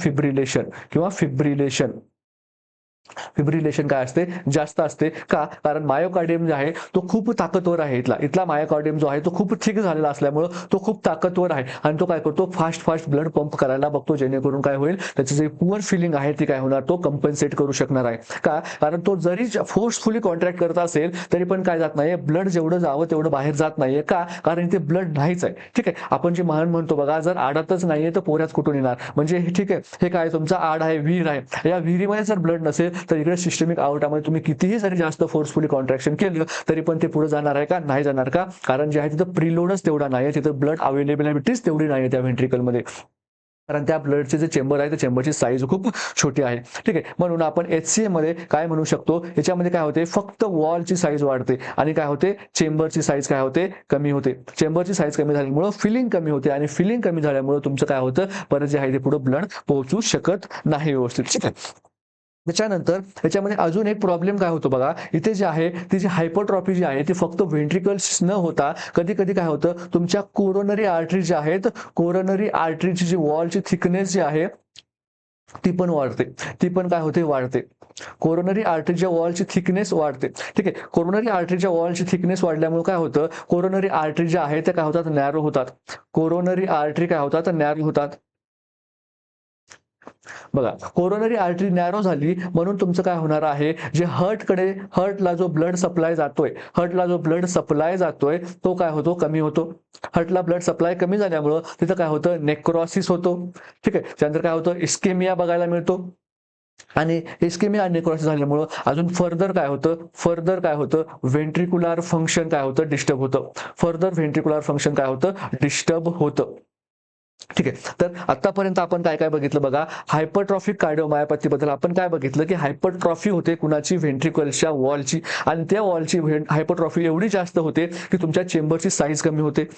फिब्रिलेशन काय असते? जास्त असते. का? कारण मायोकार्डियम जे आहे तो खूप ताकदवर आहे. इथला मायोकार्डियम जो आहे तो खूप थिक झालेला असल्यामुळे तो खूप ताकदवर आहे आणि तो काय करतो? फास्ट ब्लड पंप करायला बघतो, जेणेकरून काय होईल? त्याची जी पुअर फिलिंग आहे ती काय होणार? तो कंपन्सेट करू शकणार आहे. का? कारण तो जरी फोर्सफुली कॉन्ट्रॅक्ट करत असेल तरी पण काय जात नाहीये? ब्लड जेवढं जावं तेवढं बाहेर जात नाहीये. का? कारण इथे ब्लड नाहीच आहे. ठीक आहे. आपण जे म्हणतो बघा, जर आडातच नाहीये तर पोऱ्यात कुठून येणार? म्हणजे ठीक आहे, हे काय तुमचा आड आहे, विहीर आहे. या विहिरीमध्ये जर ब्लड नसेल तर इकडे सिस्टमिक आउटामध्ये तुम्ही कितीही जरी जास्त फोर्सफुली कॉन्ट्रॅक्शन केलं तरी पण ते पुढे जाणार आहे का? नाही जाणार. का? कारण जे आहे तिथं प्रीलोडच तेवढा नाही, तिथं ब्लड अवेलेबिलिटीच तेवढी नाही त्या व्हेंट्रिकलमध्ये. कारण त्या ब्लडचे जे चेंबर आहे त्या चेंबरची साईज खूप छोटी आहे. ठीक आहे. म्हणून आपण HCM मध्ये काय म्हणू शकतो? याच्यामध्ये काय होते? फक्त वॉलची साईज वाढते आणि काय होते? चेंबरची साईज काय होते? कमी होते. चेंबरची साईज कमी झाल्यामुळे फिलिंग कमी होते आणि फिलिंग कमी झाल्यामुळे तुमचं काय होतं? परत जे आहे ते पुढे ब्लड पोहोचू शकत नाही व्यवस्थित. ठीक आहे. त्याच्यानंतर याच्यामध्ये अजून एक प्रॉब्लेम काय होतो बघा, इथे जे आहे ती जी हायपरट्रॉफी जी आहे ती फक्त व्हेंट्रिकल्स न होता कधी कधी काय होतं? तुमच्या कोरोनरी आर्टरी ज्या आहेत, कोरोनरी आर्टरीची जी वॉलची थिकनेस जी आहे ती पण वाढते. ती पण काय होते? वाढते. कोरोनरी आर्टरीच्या वॉलची थिकनेस वाढते. ठीक आहे. कोरोनरी आर्टरीच्या वॉलची थिकनेस वाढल्यामुळे काय होतं? कोरोनरी आर्टरी ज्या आहेत त्या काय होतात? नॅरो होतात. कोरोनरी आर्टरी काय होतात? नॅरो होतात. बघा, कोरोनरी आर्टरी नॅरो झाली म्हणून तुमचं काय होणार आहे? जे हार्टला जो ब्लड सप्लाय जातोय तो काय होतो? कमी होतो. हार्टला ब्लड सप्लाय कमी झाल्यामुळं तिथं काय होतं? नेक्रोसिस होतो. ठीक आहे. त्यानंतर काय होतं? इस्केमिया बघायला मिळतो. आणि इस्केमिया आणि नेक्रोसिस झाल्यामुळं अजून फर्दर काय होतं? व्हेंट्रिक्युलर फंक्शन काय होतं? डिस्टर्ब होतं. फर्दर व्हेंट्रिक्युलर फंक्शन काय होतं? डिस्टर्ब होतं. ठीक आहे. तर आतापर्यंत आपण काय काय बघितलं बघा, हायपरट्रॉफिक कार्डिओमायोपॅथी बद्दल आपण काय बघितलं की हायपरट्रॉफी होते कुणाची? व्हेंट्रिकल्सच्या वॉलची. आणि त्या वॉलची हायपरट्रॉफी एवढी जास्त होते की तुमच्या चेंबरची साईज कमी होते.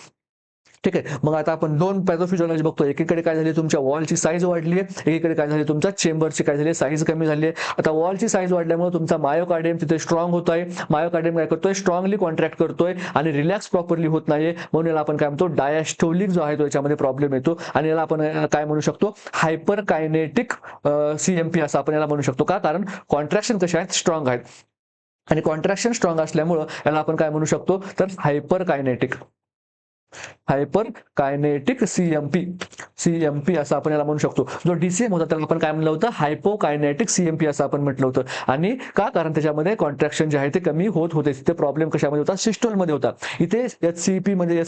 ठीक आहे. मग आता आपण दोन पॅथोफिजिओलॉजी बघतो. एकीकडे काय झाली? तुमच्या वॉलची साईज वाढली आहे, एकीकडे काय झाली? तुमच्या चेंबरची काय झाली? साईज कमी झाली आहे. आता वॉलची साईज वाढल्यामुळे तुमचा मायोकार्डियम तिथे स्ट्रॉंग होत आहे. मायोकार्डियम काय करतोय? स्ट्रॉंगली कॉन्ट्रॅक्ट करतोय आणि रिलॅक्स प्रॉपरली होत नाहीये. म्हणून याला आपण काय म्हणतो? डायस्टोलिक जो आहे तो याच्यामध्ये प्रॉब्लेम येतो आणि याला आपण काय म्हणू शकतो? हायपर कायनेटिक CMP असं आपण याला म्हणू शकतो. का? कारण कॉन्ट्रॅक्शन कशा आहेत? स्ट्रॉंग आहेत. आणि कॉन्ट्रॅक्शन स्ट्रॉंग असल्यामुळं याला आपण काय म्हणू शकतो? तर हायपर कायनेटिक CMP असं आपण याला म्हणू शकतो. जो DCM होता त्याला आपण काय म्हणलं होतं? हायपोकायनेटिक CMP असं आपण म्हटलं होतं. आणि का? कारण त्याच्यामध्ये कॉन्ट्रॅक्शन जे आहे ते कमी होत होते. तिथे प्रॉब्लेम कशामध्ये होता? सिस्टोलमध्ये होता. इथे HCP म्हणजे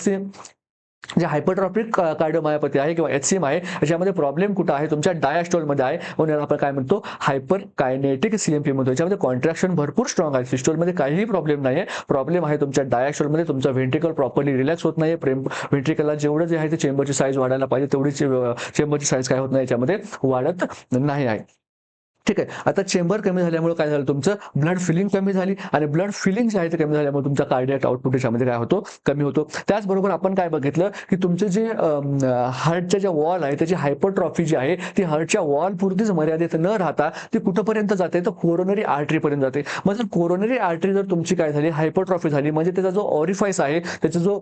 जे हायपरट्रॉफिक कार्डिओमायोपॅथी आहे किंवा HCM आहे याच्यामध्ये प्रॉब्लेम कुठं आहे? तुमच्या डायस्टोलमध्ये आहे. म्हणून याला आपण काय म्हणतो? हायपर कायनेटिक CMP म्हणतो. याच्यामध्ये कॉन्ट्रॅक्शन भरपूर स्ट्रॉंग आहे. सिस्टोलमध्ये काहीही प्रॉब्लेम नाहीये. प्रॉब्लेम आहे तुमच्या डायस्टोलमध्ये. तुमचा व्हेंट्रिकल प्रॉपरली रिलॅक्स होत नाहीये. व्हेंट्रिकलला जेवढं जे आहे ते चेंबरची साईज वाढायला पाहिजे तेवढी चेंबरची साईज काय होत नाही, याच्यामध्ये वाढत नाही आहे. ठीक आहे. आता चेंबर कमी झाल्यामुळे काय झालं? तुमचं ब्लड फिलिंग कमी झाली आणि ब्लड फिलिंग जे आहे ते कमी झाल्यामुळे तुमचा कार्डियक आउटपुट याच्यामध्ये काय होतो? कमी होतो. त्याचबरोबर आपण काय बघितलं की तुमचे जे हार्टच्या ज्या वॉल आहे त्याची हायपरट्रॉफी जी आहे ती हार्टच्या वॉल पुरतीच मर्यादित न राहता ती कुठपर्यंत जाते? तर कोरोनरी आर्टरी पर्यंत जाते. मग जर कोरोनरी आर्टरी जर तुमची काय झाली? हायपरट्रॉफी झाली म्हणजे त्याचा जो ऑरिफाईस आहे त्याचा जो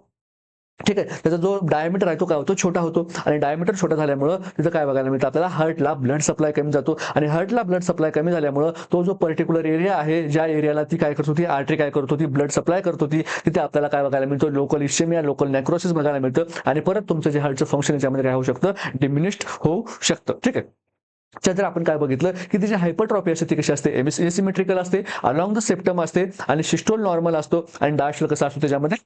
ठीक आहे त्याचा जो डायमीटर आहे तो काय होतो? छोटा होतो. आणि डायमीटर छोटा झाल्यामुळं तिथं काय बघायला मिळतं? आपल्याला हार्टला ब्लड सप्लाय कमी जातो आणि हार्टला ब्लड सप्लाय कमी झाल्यामुळं तो जो पर्टिक्युलर एरिया आहे ज्या एरियाला ती काय करत होती? आर्टरी काय करत होती? ब्लड सप्लाय करत होती. तिथे आपल्याला काय बघायला मिळतं? लोकल इस्केमिया, लोकल नेक्रोसिस बघायला मिळतं आणि परत तुमचं जे हार्टचं फंक्शन याच्यामध्ये काय होऊ शकतं? डिमिनिश्ड होऊ शकतं. ठीक आहे. त्यानंतर आपण काय बघितलं की तिची हायपरट्रॉफी असते ती कशी असते? एसिमेट्रिकल असते, अलॉंग द सेप्टम असते आणि सिस्टोल नॉर्मल असतो आणि डायस्टोल कसा असतो? त्याच्यामध्ये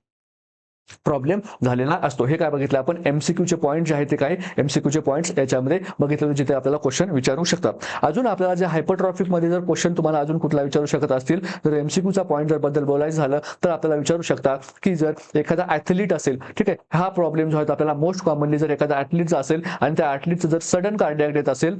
प्रॉब्लेम झालेला असतो. हे काय बघितलं आपण? MCQचे पॉईंट जे आहेत ते काय? MCQचे पॉईंट्स याच्यामध्ये बघितलं जिथे आपल्याला क्वेश्चन विचारू शकतात. अजून आपल्याला जे हायपरट्रॉफिक मध्ये जर क्वेश्चन तुम्हाला अजून कुठला विचारू शकत असतील तर MCQचा पॉईंट जर बद्दल बोलायचं झालं तर आपल्याला विचारू शकतात की जर एखादा ऍथलीट असेल, ठीक आहे, हा प्रॉब्लेम जो आहे आपल्याला मोस्ट कॉमनली जर एखादा ऍथलीटचा असेल आणि त्या ऍथलीटचं जर सडन कार्डियक डेथ असेल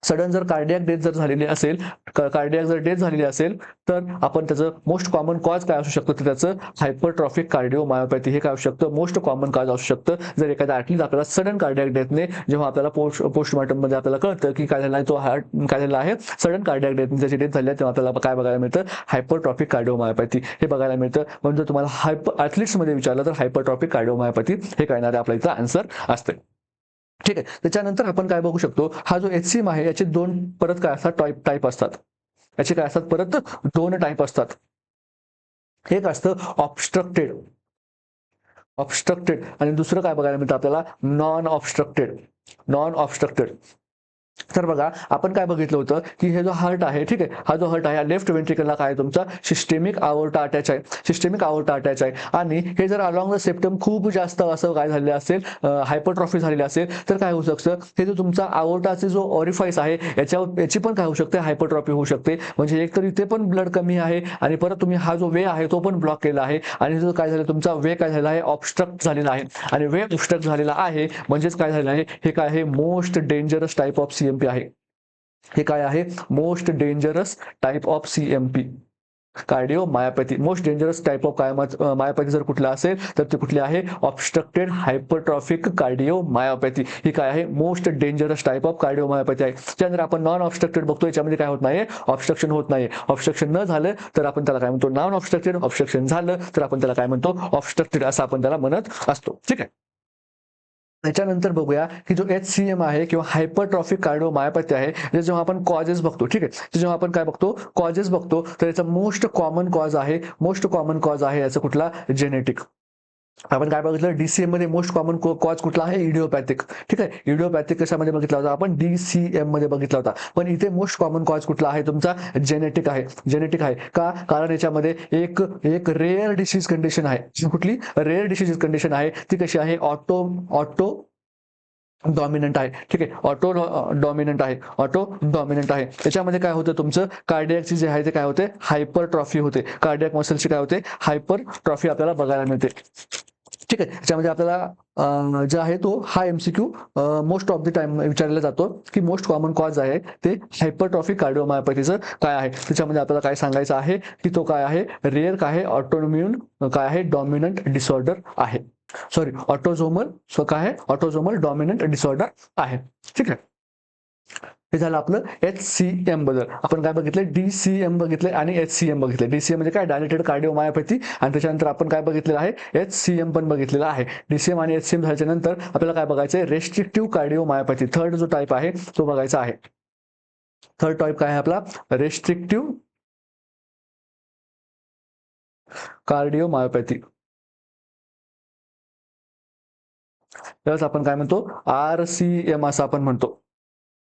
सडन जर कार्डियाक डेथ जर झालेली असेल, कार्डियाक जर डेथ झालेली असेल, तर आपण त्याचं मोस्ट कॉमन कॉज काय असू शकतं, तर त्याचं हायपरट्रॉफिक कार्डिओमायोपॅथी हे काय असू शकतं, मोस्ट कॉमन कॉज असू शकतं. जर एखाद्या ॲटलीस्ट आपल्याला सडन कार्डियाक डेथने जेव्हा आपल्याला पोस्टमॉर्टम मध्ये आपल्याला कळतं की काय झालं आहे, तो हार्ट काय झालेला आहे, सडन कार्डियाक डेथ त्याची डेथ झाली आहे, तेव्हा आपल्याला काय बघायला मिळतं, हायपरट्रॉफिक कार्डिओमायोपॅथी हे बघायला मिळतं. म्हणजे तुम्हाला ॲथलीट्समध्ये विचारलं तर हायपरट्रॉफिक कार्डिओमायोपॅथी हे काय येणार आहे, आपल्या इथं आन्सर असते. ठीक आहे. त्याच्यानंतर आपण काय बघू शकतो, हा जो HCM आहे याचे दोन परत काय असतात, टाईप असतात. याचे काय असतात, परत दोन टाईप असतात. एक असतं ऑब्स्ट्रक्टेड आणि दुसरं काय बघायला मिळतं आपल्याला, नॉन ऑब्स्ट्रक्टेड. तर बघा आपण काय बघितलं होतं की हे जो हार्ट आहे, ठीक आहे, हा जो हार्ट आहे लेफ्ट वेंट्रिकलला काय तुमचा सिस्टेमिक आवर्टा अटॅच आहे आणि हे जर अलॉंग द सेप्टम खूप जास्त असं काय झालेलं असेल, हायपरट्रॉफी झालेली असेल, तर काय होऊ शकतं, हे जो तुमचा आवर्टाचे जो ऑरिफाईस आहे याची पण काय होऊ शकते, हायपरट्रॉफी होऊ शकते. म्हणजे एक तर इथे पण ब्लड कमी आहे आणि परत तुम्ही हा जो वे आहे तो पण ब्लॉक केला आहे आणि जो काय झालं, तुमचा वे काय झाला आहे, ऑब्स्ट्रक्ट झालेला आहे आणि वे ऑब्स्ट्रक्ट झालेला आहे म्हणजेच काय झालेलं आहे, हे काय आहे, most dangerous type of CMP आहे. हे काय आहे, most dangerous type of CMP cardiomyopathy. Most dangerous type of myopathy जर कुठला असेल तर ते कुठली आहे, ऑब्स्ट्रक्टेड हायपरट्रॉफिक कार्डिओमायोपॅथी. ही काय आहे, most dangerous type of cardiomyopathy आहे. त्यानंतर आपण नॉन ऑब्स्ट्रक्टेड बघतो, याच्यामध्ये काय होत नाही, ऑब्स्ट्रक्शन होत नाही. ऑब्स्ट्रक्शन न झालं तर आपण त्याला काय म्हणतो, नॉन ऑब्स्ट्रक्टेड. ऑब्स्ट्रक्शन झालं तर आपण त्याला काय म्हणतो, ऑब्स्ट्रक्टेड असं आपण त्याला म्हणत असतो. ठीक आहे. त्याच्यानंतर बघूया की जो HCM आहे किंवा हायपरट्रॉफिक कार्डिओमायोपॅथी आहे, जेव्हा आपण कॉजेस बघतो, ठीक आहे, जेव्हा आपण काय बघतो, कॉजेस बघतो, तर याचा मोस्ट कॉमन कॉज आहे याचा कुठला, जेनेटिक. आपण काय बघितलं, DCM मध्ये मोस्ट कॉमन कॉज कुठला आहे, इडिओपॅथिक. ठीक आहे, इडिओपॅथिक कशामध्ये बघितला होता आपण, DCM मध्ये बघितला होता. पण इथे मोस्ट कॉमन कॉज कुठला आहे, तुमचा जेनेटिक आहे. का, कारण याच्यामध्ये एक रेअर डिसीज कंडिशन आहे. कुठली रेअर डिसीज कंडिशन आहे, ती कशी आहे, ऑटो डॉमिनंट आहे. ठीक आहे, ऑटो डॉमिनंट आहे. त्याच्यामध्ये काय होतं, तुमचं कार्डियकची जे आहे ते काय होते, हायपरट्रॉफी होते. कार्डियक मसलची काय होते, हायपरट्रॉफी आपल्याला बघायला मिळते. ठीक आहे, त्याच्यामध्ये आपल्याला जे आहे तो हा MCQ most of the time विचारला जातो की मोस्ट कॉमन कॉज आहे ते हायपरट्रॉफिक कार्डिओमायोपॅथीचं काय आहे. त्याच्यामध्ये आपल्याला काय सांगायचं आहे की तो काय आहे, रेअर काय आहे, ऑटोइम्यून काय आहे, डॉमिनंट डिसऑर्डर आहे. सॉरी, ऑटोझोमल डॉमिनंट डिसऑर्डर आहे. ठीक आहे, हे झालं आपलं HCM बद्दल. आपण काय बघितले, DCM बघितले आणि HCM बघितले. DCM म्हणजे काय, डायलेटेड कार्डिओमायोपॅथी, आणि त्याच्यानंतर आपण काय बघितलेलं आहे, HCM पण बघितलेलं आहे. DCM आणि HCM झाल्याच्या नंतर आपल्याला काय बघायचं आहे, रेस्ट्रिक्टिव्ह कार्डिओमायोपॅथी. थर्ड जो टाईप आहे तो बघायचा आहे. थर्ड टाईप काय आहे आपला, रेस्ट्रिक्टिव्ह कार्डिओमायोपॅथी. त्यावेळेस आपण काय म्हणतो, RCM असं आपण म्हणतो.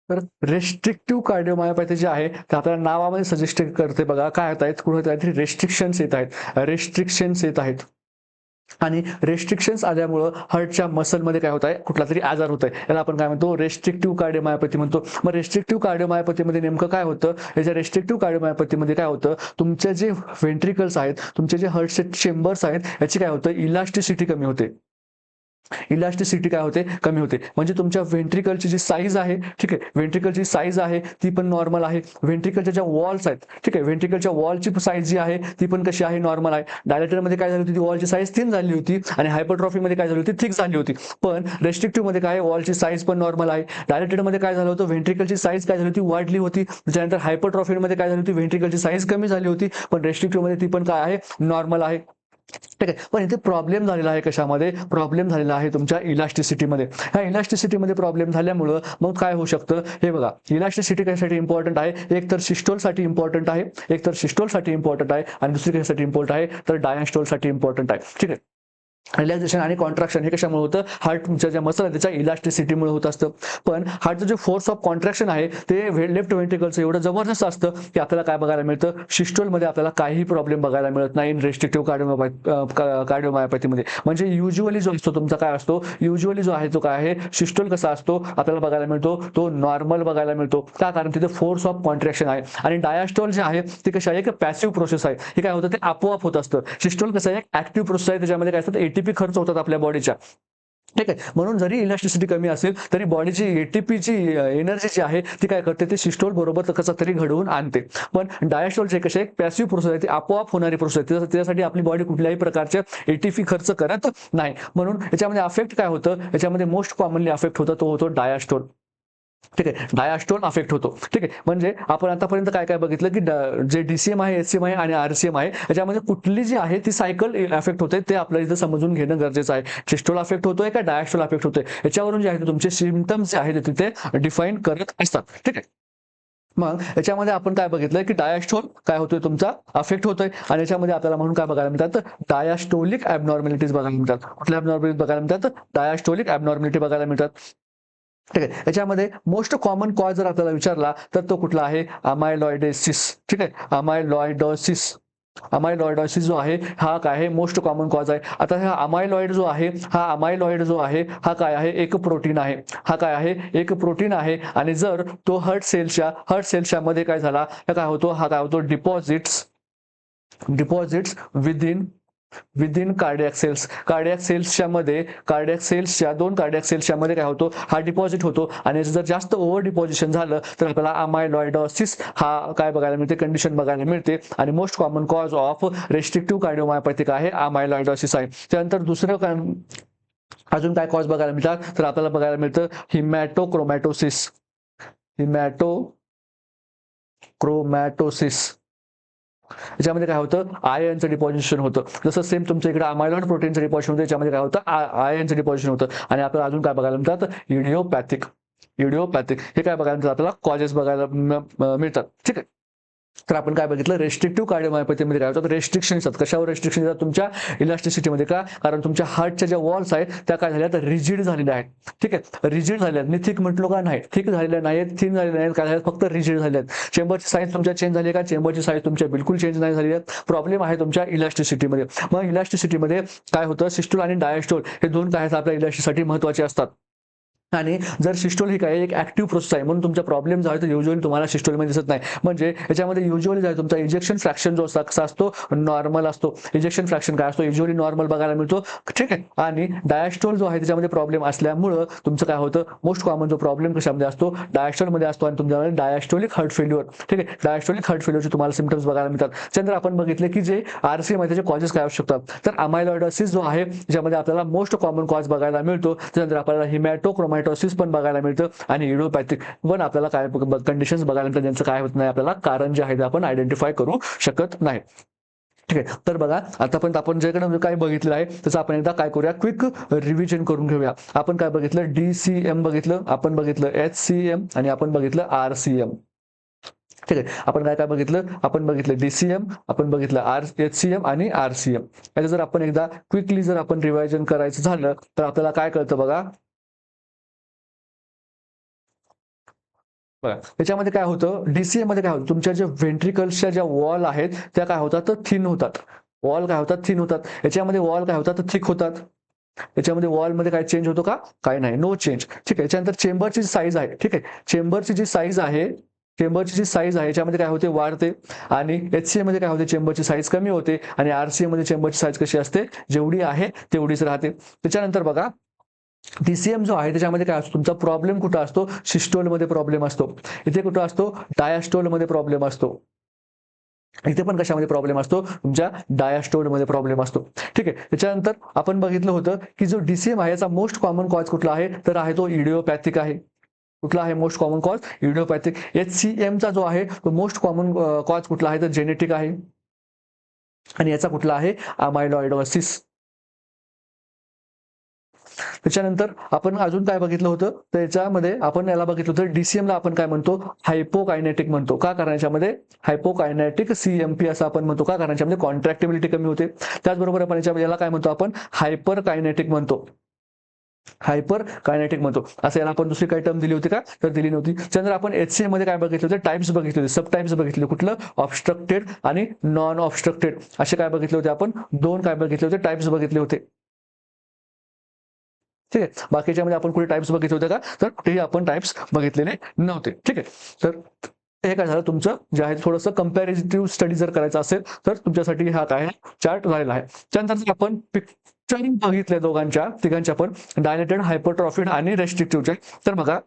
तर रेस्ट्रिक्टिव्ह कार्डिओमायोपॅथी जे आहे ते आपल्याला नावामध्ये सजेस्ट करते. बघा काय येत आहेत, कुठे रेस्ट्रिक्शन्स येत आहेत आणि रेस्ट्रिक्शन्स आल्यामुळं हार्टच्या मसलमध्ये काय होत आहे, कुठला तरी आजार होत आहे. याला आपण काय म्हणतो, रेस्ट्रिक्टिव्ह कार्डिओमायोपॅथी म्हणतो. मग रेस्ट्रिक्टिव्ह कार्डिओमायोपॅथीमध्ये नेमकं काय होतं, याच्या रेस्ट्रिक्टिव्ह कार्डिओमायोपॅथीमध्ये काय होतं, तुमचे जे व्हेंट्रिकल्स आहेत, तुमचे जे हार्टचे चेंबर्स आहेत, याची काय होतं, इलास्टिसिटी कमी होते. कमी होते. म्हणजे तुमच्या व्हेंट्रिकलची जी साईज आहे, ठीक आहे, व्हेंट्रिकलची साईज आहे ती पण नॉर्मल आहे. व्हेंट्रिकलच्या ज्या वॉल्स आहेत, ठीक आहे, व्हेंट्रिकलच्या वॉलची साईज जी आहे ती पण कशी आहे, नॉर्मल आहे. डायलेटरमध्ये काय झाली होती, ती वॉलची साईज थिन झाली होती आणि हायपरट्रॉफीमध्ये काय झाली होती, थिक झाली होती. पण रेस्ट्रिक्टिव्हमध्ये काय, वॉलची साईज पण नॉर्मल आहे. डायलेटेडमध्ये काय झालं होतं, व्हेंट्रिकलची साईज काय झाली होती, वाढली होती. त्याच्यानंतर हायपरट्रॉफीमध्ये काय झाली होती, व्हेंट्रिकलची साईज कमी झाली होती. पण रेस्ट्रिक्टिव्हमध्ये ती पण काय आहे, नॉर्मल आहे. ठीक आहे, पण इथे प्रॉब्लेम झालेला आहे कशामध्ये, प्रॉब्लेम झालेला आहे तुमच्या इलास्टिसिटीमध्ये. ह्या इलास्टिसिटीमध्ये प्रॉब्लेम झाल्यामुळं मग काय होऊ शकतं, हे बघा, इलास्टिसिटी कशासाठी इम्पॉर्टंट आहे, एक तर सिस्टोलसाठी इम्पॉर्टंट आहे आणि दुसरी कशासाठी इम्पॉर्टंट आहे, तर डायस्टोलसाठी इम्पॉर्टंट आहे. ठीक आहे, रिलॅक्सेशन आणि कॉन्ट्रॅक्शन हे कशामुळे होतं, हार्ट तुमच्या ज्या मसल आहे त्याच्या इलास्टिसिटीमुळे होत असतं. पण हार्टचं जे फोर्स ऑफ कॉन्ट्रॅक्शन आहे ते लेफ्ट व्हेंट्रिकलचं एवढं जबरदस्त असतं की आपल्याला काय बघायला मिळतं, सिस्टोलमध्ये आपल्याला काही प्रॉब्लेम बघायला मिळत नाही रेस्ट्रिक्टिव्ह कार्डिओमायोपॅथीमध्ये. म्हणजे युज्युअली जो असतो तुमचा काय असतो, युज्युअली जो आहे तो काय आहे, सिस्टोल कसा असतो आपल्याला बघायला मिळतो, तो नॉर्मल बघायला मिळतो. का, कारण तिथे फोर्स ऑफ कॉन्ट्रॅक्शन आहे. आणि डायस्टोल जे आहे ते कशा आहे, एक पॅसिव्ह प्रोसेस आहे. हे काय होतं, ते आपोआप होत असतं. सिस्टोल कसं आहे, एक ऍक्टिव्ह प्रोसेस आहे, त्याच्यामध्ये काय असतं, ATP खर्च होतात आपल्या बॉडीच्या. ठीक आहे. म्हणून जरी इलॅस्टिसिटी कमी असेल तरी बॉडीची एटीपीची एनर्जी जी आहे ती काय करते, ते सिस्टोल बरोबर कसं तरी घडवून आणते. पण डायस्टोलचे कसे एक पॅसिव्ह प्रोसेस आहे, ती आपोआप होणारी प्रोसेस आहे. त्यासाठी आपली बॉडी कुठल्याही प्रकारच्या एटीपी खर्च करत नाही. म्हणून याच्यामध्ये अफेक्ट काय होतं, याच्यामध्ये मोस्ट कॉमनली अफेक्ट होतं तो होतो डायस्टोल. ठीक आहे, डायस्टोल अफेक्ट होतो. ठीक आहे, म्हणजे आपण आतापर्यंत काय काय बघितलं की जे डीसीएम आहे, एचसीएम आहे आणि आरसीएम आहे, याच्यामध्ये कुठली जी आहे ती सायकल अफेक्ट होते ते आपल्याला इथं समजून घेणं गरजेचं आहे. सिस्टोल अफेक्ट होतोय का डायस्टोल अफेक्ट होतोय, याच्यावरून जे आहे तुमचे सिम्पटम्स जे आहेत ते तिथे डिफाईन करत असतात. ठीक आहे. मग याच्यामध्ये आपण काय बघितलंय की डायस्टोल काय होतोय तुमचा अफेक्ट होतोय, आणि याच्यामध्ये आपल्याला म्हणून काय बघायला मिळतात, डायस्टोलिक ॲबनॉर्मॅलिटीज बघायला मिळतात. कुठल्या ॲबनॉर्मॅलिटीज बघायला मिळतात, डायस्टोलिक ॲबनॉर्मॅलिटी बघायला मिळतात. ठीक आहे, याच्यामध्ये मोस्ट कॉमन कॉज जर आपल्याला विचारला तर तो कुठला आहे, अमायलॉइडेसिस. ठीक आहे, अमायलॉइडोसिस. अमायलॉइडोसिस जो आहे हा काय आहे, मोस्ट कॉमन कॉज आहे. आता हा अमायलॉइड जो आहे, हा अमायलॉइड जो आहे हा काय आहे, एक प्रोटीन आहे. हा काय आहे, एक प्रोटीन आहे. आणि जर तो हार्ट सेल्सच्या मध्ये काय झाला, काय होतो, हा काय होतो, डिपॉझिट्स विदिन कार्डियक सेल्स. दोन कार्डियक सेल्सच्या मध्ये काय होतो, हा डिपॉझिट होतो. आणि जर जास्त ओव्हर डिपॉझिशन झालं तर आपल्याला अमायलॉइडोसिस हा काय बघायला मिळते, कंडिशन बघायला मिळते. आणि मोस्ट कॉमन कॉज ऑफ रेस्ट्रिक्टिव्ह कार्डिओमायोपॅथिक आहे अमायलॉइडोसिस आहे. त्यानंतर दुसरं अजून काय कॉज बघायला मिळतात, तर आपल्याला बघायला मिळतं हिमॅटोक्रोमॅटोसिस. याच्यामध्ये काय होतं, आयर्नचं डिपॉझिशन होतं. जसं सेम तुमच्या इकडे अमायलॉइड प्रोटीनचं डिपॉझिशन होतं, याच्यामध्ये काय होतं, आयर्नचं डिपॉझिशन होतं. आणि आपल्याला अजून काय बघायला मिळतात, इडिओपॅथिक हे काय बघायला मिळतात, आपल्याला कॉजेस बघायला मिळतात. ठीक आहे. तर आपण काय बघितलं, रेस्ट्रिक्टिव्ह कार्डिओमायोपॅथीमध्ये काय होतात, रेस्ट्रिक्शन येतात. कशावर रेस्ट्रिक्शन येतात, तुमच्या इलास्टिसिटीमध्ये. का, कारण तुमच्या हार्टच्या ज्या वॉल्स आहेत त्या काय झाल्या, तर रिजिड झालेल्या आहेत. ठीक आहे, रिजिड झाल्या आहेत. मी थिक म्हटलो का, नाही, थिक झालेल्या नाहीत, थिन झालेल्या नाहीत, काय झाल्या, फक्त रिजिड झाल्या आहेत. चेंबरची साईज तुमच्या चेंज झाली का, चेंबरची साईज तुमच्या बिलकुल चेंज नाही झाली आहे. प्रॉब्लेम आहे तुमच्या इलास्टिसिटीमध्ये. मग इलास्टिसिटीमध्ये काय होतं, सिस्टोल आणि डायस्टोल हे दोन काय आहेत आपल्या इलास्टिसिटी महत्वाचे असतात. आणि जर सिस्टोल ही काय एक ऍक्टिव्ह प्रोसेस आहे, म्हणून तुमचा प्रॉब्लेम जो आहे तो युजली तुम्हाला सिस्टोलमध्ये दिसत नाही. म्हणजे याच्यामध्ये युजली आहे तुमचा इजेक्शन फ्रॅक्शन जो कसा असतो, नॉर्मल असतो. इजेक्शन फ्रॅक्शन काय असतो, युजली नॉर्मल बघायला मिळतो. ठीक आहे. आणि डायस्टोल जो आहे त्याच्यामध्ये प्रॉब्लेम असल्यामुळं तुमचं काय होतं, मोस्ट कॉमन जो प्रॉब्लेम कशामध्ये असतो, डायस्टोलमध्ये असतो. आणि तुमच्यामध्ये डायस्टोलिक हार्ट फेल्युअर. ठीक आहे, डायस्टोलिक हार्ट फेल्युअरचे तुम्हाला सिम्पटम्स बघायला मिळतात. त्यानंतर आपण बघितले की जे आरसीएम आहे त्याचे कॉजेस काय असू शकतात, तर अमायलॉइडोसिस जो आहे त्याच्यामध्ये आपल्याला मोस्ट कॉमन कॉज बघायला मिळतो. त्यानंतर आपल्याला हिमॅटोक्रोमॅटोसिस पण बघायला मिळतं. आणि इडिओपॅथिक पण आपल्याला काय कंडिशन्स बघायला मिळतात, ज्यांचं काय होत नाही, आपल्याला कारण जे आहे ते आपण आयडेंटिफाय करू शकत नाही. ठीक आहे. तर बघा, आतापर्यंत आपण ज्याकडे काय बघितलं आहे त्याचं आपण एकदा काय करूया, क्विक रिव्हिजन करून घेऊया. आपण काय बघितलं, डीसीएम बघितलं, आपण बघितलं एचसीएम, आणि आपण बघितलं आरसीएम. ठीक आहे. आपण काय काय बघितलं, आपण बघितलं डीसीएम, आपण बघितलं एचसीएम आणि आरसीएम. याचं जर आपण एकदा क्विकली जर आपण रिव्हायजन करायचं झालं तर आपल्याला काय कळतं बघा. बघा, त्याच्यामध्ये काय होतं, डीसीएम मध्ये काय होतं, तुमच्या ज्या व्हेंट्रिकल्सच्या ज्या वॉल आहेत त्या काय होतात, तर थिन होतात. वॉल काय होतात, थिन होतात. याच्यामध्ये वॉल काय होतात, तर थिक होतात. याच्यामध्ये वॉलमध्ये काय चेंज होतो का, काय नाही, नो चेंज. ठीक आहे. याच्यानंतर चेंबरची साईज आहे. ठीक आहे, चेंबरची जी साईज आहे याच्यामध्ये काय होते, वाढते. आणि एचसीएम मध्ये काय होते, चेंबरची साईज कमी होते. आणि आरसीएम मध्ये चेंबरची साईज कशी असते, जेवढी आहे तेवढीच राहते. त्याच्यानंतर बघा, डीसीएम जो आहे त्याच्यामध्ये काय असतो, तुमचा प्रॉब्लेम कुठं असतो, सिस्टोलमध्ये प्रॉब्लेम असतो. इथे कुठं असतो, डायस्टोलमध्ये प्रॉब्लेम असतो. इथे पण कशामध्ये प्रॉब्लेम असतो, तुमच्या डायस्टोलमध्ये प्रॉब्लेम असतो. ठीक आहे. त्याच्यानंतर आपण बघितलं होतं की जो डीसीएम आहे याचा मोस्ट कॉमन कॉज कुठला आहे, तर आहे तो इडिओपॅथिक आहे. कुठला आहे मोस्ट कॉमन कॉज, इडिओपॅथिक. एचसीएमचा जो आहे तो मोस्ट कॉमन कॉज कुठला आहे, तर जेनेटिक आहे. आणि याचा कुठला आहे, अमायलॉइडोसिस. त्याच्यानंतर आपण अजून काय बघितलं होतं, तर याच्यामध्ये आपण याला बघितलं होतं, डीसीएमला आपण काय म्हणतो, हायपोकायनेटिक म्हणतो. का, कारण याच्यामध्ये हायपोकायनेटिक सीएमपी असं आपण म्हणतो. का, कारण याच्यामध्ये कॉन्ट्रॅक्टिबिलिटी कमी होते. त्याचबरोबर आपण याला काय म्हणतो, आपण हायपर कायनेटिक म्हणतो. हायपर कायनेटिक म्हणतो. असं याला आपण दुसरी काही टर्म दिली होती का, तर दिली नव्हती. त्यानंतर आपण एचसीएम मध्ये काय बघितलं होतं, टाइप्स बघितले होते, सब टाइप्स बघितले. कुठलं, ऑब्स्ट्रक्टेड आणि नॉन ऑब्स्ट्रक्टेड असे काय बघितले होते, आपण दोन काय बघितले होते, टाइप्स बघितले होते. ठीक आहे. बाकीच्यामध्ये आपण कुठे टाइप्स बघितले होते का, तर कुठेही आपण टाइप्स बघितलेले नव्हते. ठीक आहे. तर हे काय झालं, तुमचं जे आहे थोडंसं कंपॅरेटिव्ह स्टडी जर करायचं असेल तर तुमच्यासाठी हा काय चार्ट झालेला आहे. त्यानंतर आपण तर बघितले दोघांच्या तिघांच्या पण डायलेटेड, हायपरट्रॉफिड आणि रेस्ट्रिक्टिव्हचे. तर बघा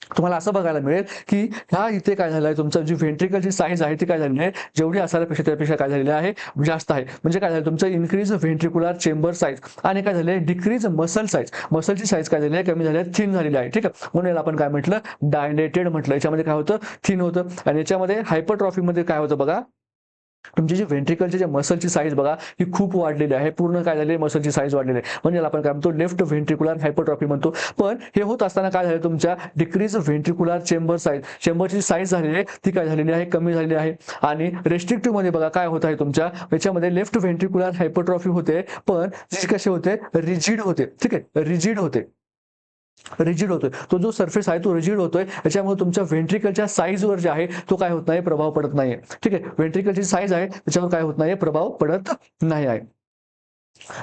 तुम्हाला असं बघायला मिळेल की ह्या इथे काय झालं आहे, तुमचं जी व्हेंट्रिकलची साईज आहे ती काय झालेली आहे, जेवढी असायला पेक्षा त्यापेक्षा काय झालेली आहे, जास्त आहे. म्हणजे काय झालं, तुमचं इन्क्रीज व्हेंट्रिक्युलर चेंबर साईज आणि काय झाले, डिक्रीज मसल साईज. मसलची साईज काय झाली आहे, कमी झाली आहे, थिन झालेली आहे. ठीक आहे, म्हणून याला आपण काय म्हटलं, डायलेटेड म्हटलं. याच्यामध्ये काय होतं, थिन होतं. आणि याच्यामध्ये हायपरट्रॉफीमध्ये काय होतं बघा, तुमची जी व्हेंट्रिकलची जे मसलची साईज बघा ही खूप वाढलेली आहे, पूर्ण काय झाली, मसलची साईज वाढलेली आहे. म्हणजे आपण काय म्हणतो, लेफ्ट व्हेंट्रिक्युलर हायपरट्रॉफी म्हणतो. पण हे होत असताना काय झालं, तुमच्या डिक्रीज व्हेंट्रिक्युलर चेंबर साईज, चेंबरची साईज झालेली आहे ती काय झालेली आहे, कमी झालेली आहे. आणि रेस्ट्रिक्टिव्ह मध्ये बघा काय होत आहे, तुमच्या याच्यामध्ये लेफ्ट व्हेंट्रिक्युलर हायपरट्रॉफी होते, पण जी कसे होते, रिजिड होते. ठीक आहे, रिजिड होते, रिजिड होतोय. तो जो सरफेस आहे तो रिजिड होतोय, त्याच्यामुळे तुमच्या व्हेंट्रिकलच्या साईजवर जे आहे तो काय होत नाही, प्रभाव पडत नाहीये. ठीक आहे, व्हेंट्रिकलची साईज आहे त्याच्यावर काय होत नाहीये, प्रभाव पडत नाही आहे.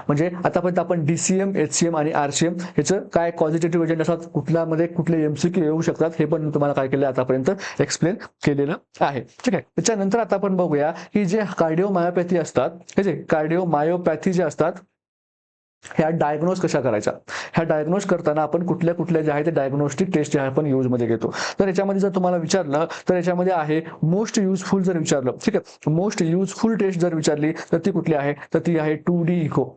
म्हणजे आतापर्यंत आपण डीसीएम, एचसीएम आणि आरसीएम ह्याचं काय पॉझिटिव्ह एजंट असतात, कुठल्यामध्ये कुठले एमसीक्यू येऊ शकतात, हे पण तुम्हाला काय केलं आतापर्यंत एक्सप्लेन केलेलं आहे. ठीक आहे, त्याच्यानंतर आता आपण बघूया की जे कार्डिओमायोपॅथी असतात, हे जे कार्डिओमायोपॅथी जे असतात, ह्या डायग्नोज कशा करायच्या. ह्या डायग्नोज करताना आपण कुठल्या कुठल्या जे आहे ते डायग्नोस्टिक टेस्ट जे आहे आपण यूजमध्ये घेतो. तर याच्यामध्ये जर तुम्हाला विचारलं तर याच्यामध्ये आहे मोस्ट युजफुल, जर विचारलं, ठीक आहे, मोस्ट युजफुल टेस्ट जर विचारली तर ती कुठली आहे, तर ती आहे 2D इको.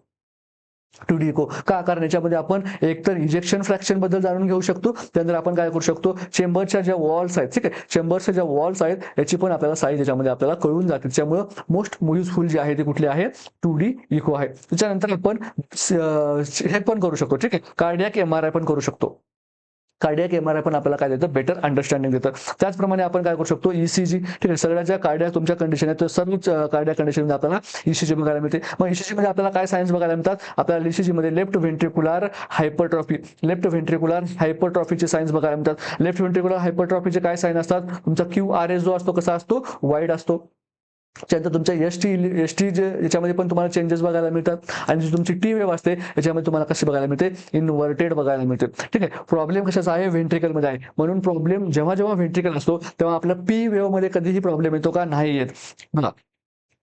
2D इको का, कारण याच्यामध्ये आपण एकतर इजेक्शन फ्रॅक्शन बद्दल जाणून घेऊ शकतो, त्यानंतर आपण काय करू शकतो, चेंबरच्या ज्या वॉल्स आहेत, ठीक आहे, चेंबरच्या ज्या वॉल्स आहेत याची पण आपल्याला साईज याच्यामध्ये आपल्याला कळून जाते. त्याच्यामुळे मोस्ट युजफुल जी आहे ती कुठली आहे, 2D इको आहे. त्याच्यानंतर आपण हे पण करू शकतो, ठीक आहे, कार्डियाक MRI पण करू शकतो. कार्डियाक MRI पण आपल्याला काय देतं, बेटर अंडरस्टँडिंग देतं. त्याचप्रमाणे आपण काय करू शकतो, ECG. ठीक आहे, सगळ्या ज्या कार्डियाक तुमच्या कंडिशन आहेत, तर सर्वच कार्डियाक कंडिशनमध्ये आपल्याला ECG बघायला मिळते. मग ECG मध्ये आपल्याला काय सायन्स बघायला मिळतात, आपल्याला ECG मध्ये left ventricular hypertrophy, left ventricular हायपरट्रॉफीचे सायन्स बघायला मिळतात. लेफ्ट व्हेंट्रिक्युलर हायपरट्रॉफीचे काय साईन असतात, तुमचा QRS जो असतो कसा असतो, वाईड असतो. त्यानंतर तुमच्या एसटी जे याच्यामध्ये पण तुम्हाला चेंजेस बघायला मिळतात. आणि जी तुमची टी वेव्ह असते याच्यामध्ये तुम्हाला कशी बघायला मिळते, इन्व्हर्टेड बघायला मिळते. ठीक आहे, प्रॉब्लेम कशाचा आहे, व्हेंट्रिकलमध्ये आहे. म्हणून प्रॉब्लेम जेव्हा जेव्हा व्हेंट्रिकल असतो तेव्हा आपल्या पी वेव्ह मध्ये कधीही प्रॉब्लेम येतो का, नाही येत. बघा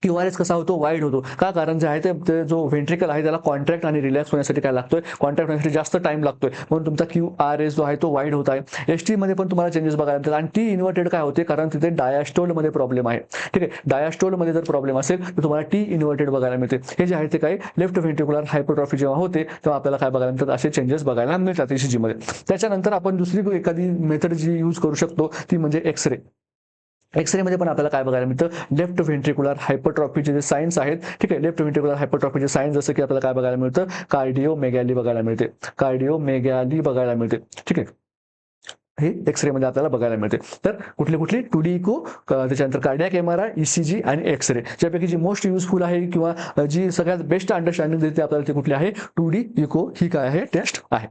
QRS कसा होतो, वाईड होतो का, कारण जे आहे ते जो व्हेंट्रिकल आहे त्याला कॉन्ट्रॅक्ट आणि रिलॅक्स होण्यासाठी काय लागतोय, कॉन्ट्रॅक्ट होण्यासाठी जास्त टाइम लागतोय. म्हणून तुमचा QRS जो आहे तो वाईड होत आहे. एसटी मध्ये पण तुम्हाला चेंजेस बघायला मिळतात. आणि टी इन्व्हर्टेड काय होते, कारण तिथे डायास्टोल मध्ये प्रॉब्लेम आहे. ठीक आहे, डायास्टोल मध्ये जर प्रॉब्लेम असेल तर तुम्हाला टी इन्व्हर्टेड बघायला मिळते. हे जे आहे ते काय, लेफ्ट व्हेंट्रिक्युलर हायपरट्रॉफी जेव्हा होते तेव्हा आपल्याला काय बघायला मिळतात, असे चेंजेस बघायला मिळतात ECG मध्ये. त्याच्यानंतर आपण दुसरी एखादी मेथड जी यूज करू शकतो ती म्हणजे एक्सरे. एक्सरे मध्ये पण आपल्याला काय बघायला मिळतं, लेफ्ट व्हेंट्रिक्युलर हायपरट्रॉफीचे जे सायन्स आहेत, ठीक आहे, लेफ्ट व्हेंट्रिक्युलर हायपरट्रॉफीचे सायन्स जसं की आपल्याला काय बघायला मिळतं, कार्डिओमेगॅली बघायला मिळते, कार्डिओमेगॅली बघायला मिळते. ठीक आहे, हे एक्सरे मध्ये आपल्याला बघायला मिळते. तर कुठली कुठली, 2D इको, त्याच्यानंतर कार्डियाक MRI, ECG आणि एक्सरे. ज्यापैकी जी मोस्ट युजफुल आहे किंवा जी सगळ्यात बेस्ट अंडरस्टँडिंग देते आपल्याला ती कुठली आहे, 2D इको ही काय आहे, टेस्ट आहे.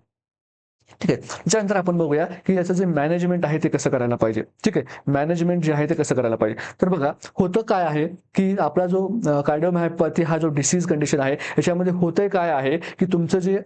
ठीक आहे, त्याच्यानंतर आपण बघूया की याचं जे मॅनेजमेंट आहे ते कसं करायला पाहिजे. ठीक आहे, मॅनेजमेंट जे आहे ते कसं करायला पाहिजे. तर बघा होतं काय आहे की आपला जो कार्डिओमायोपॅथी हा जो डिसीज कंडिशन आहे याच्यामध्ये होतंय काय आहे की तुमचं जे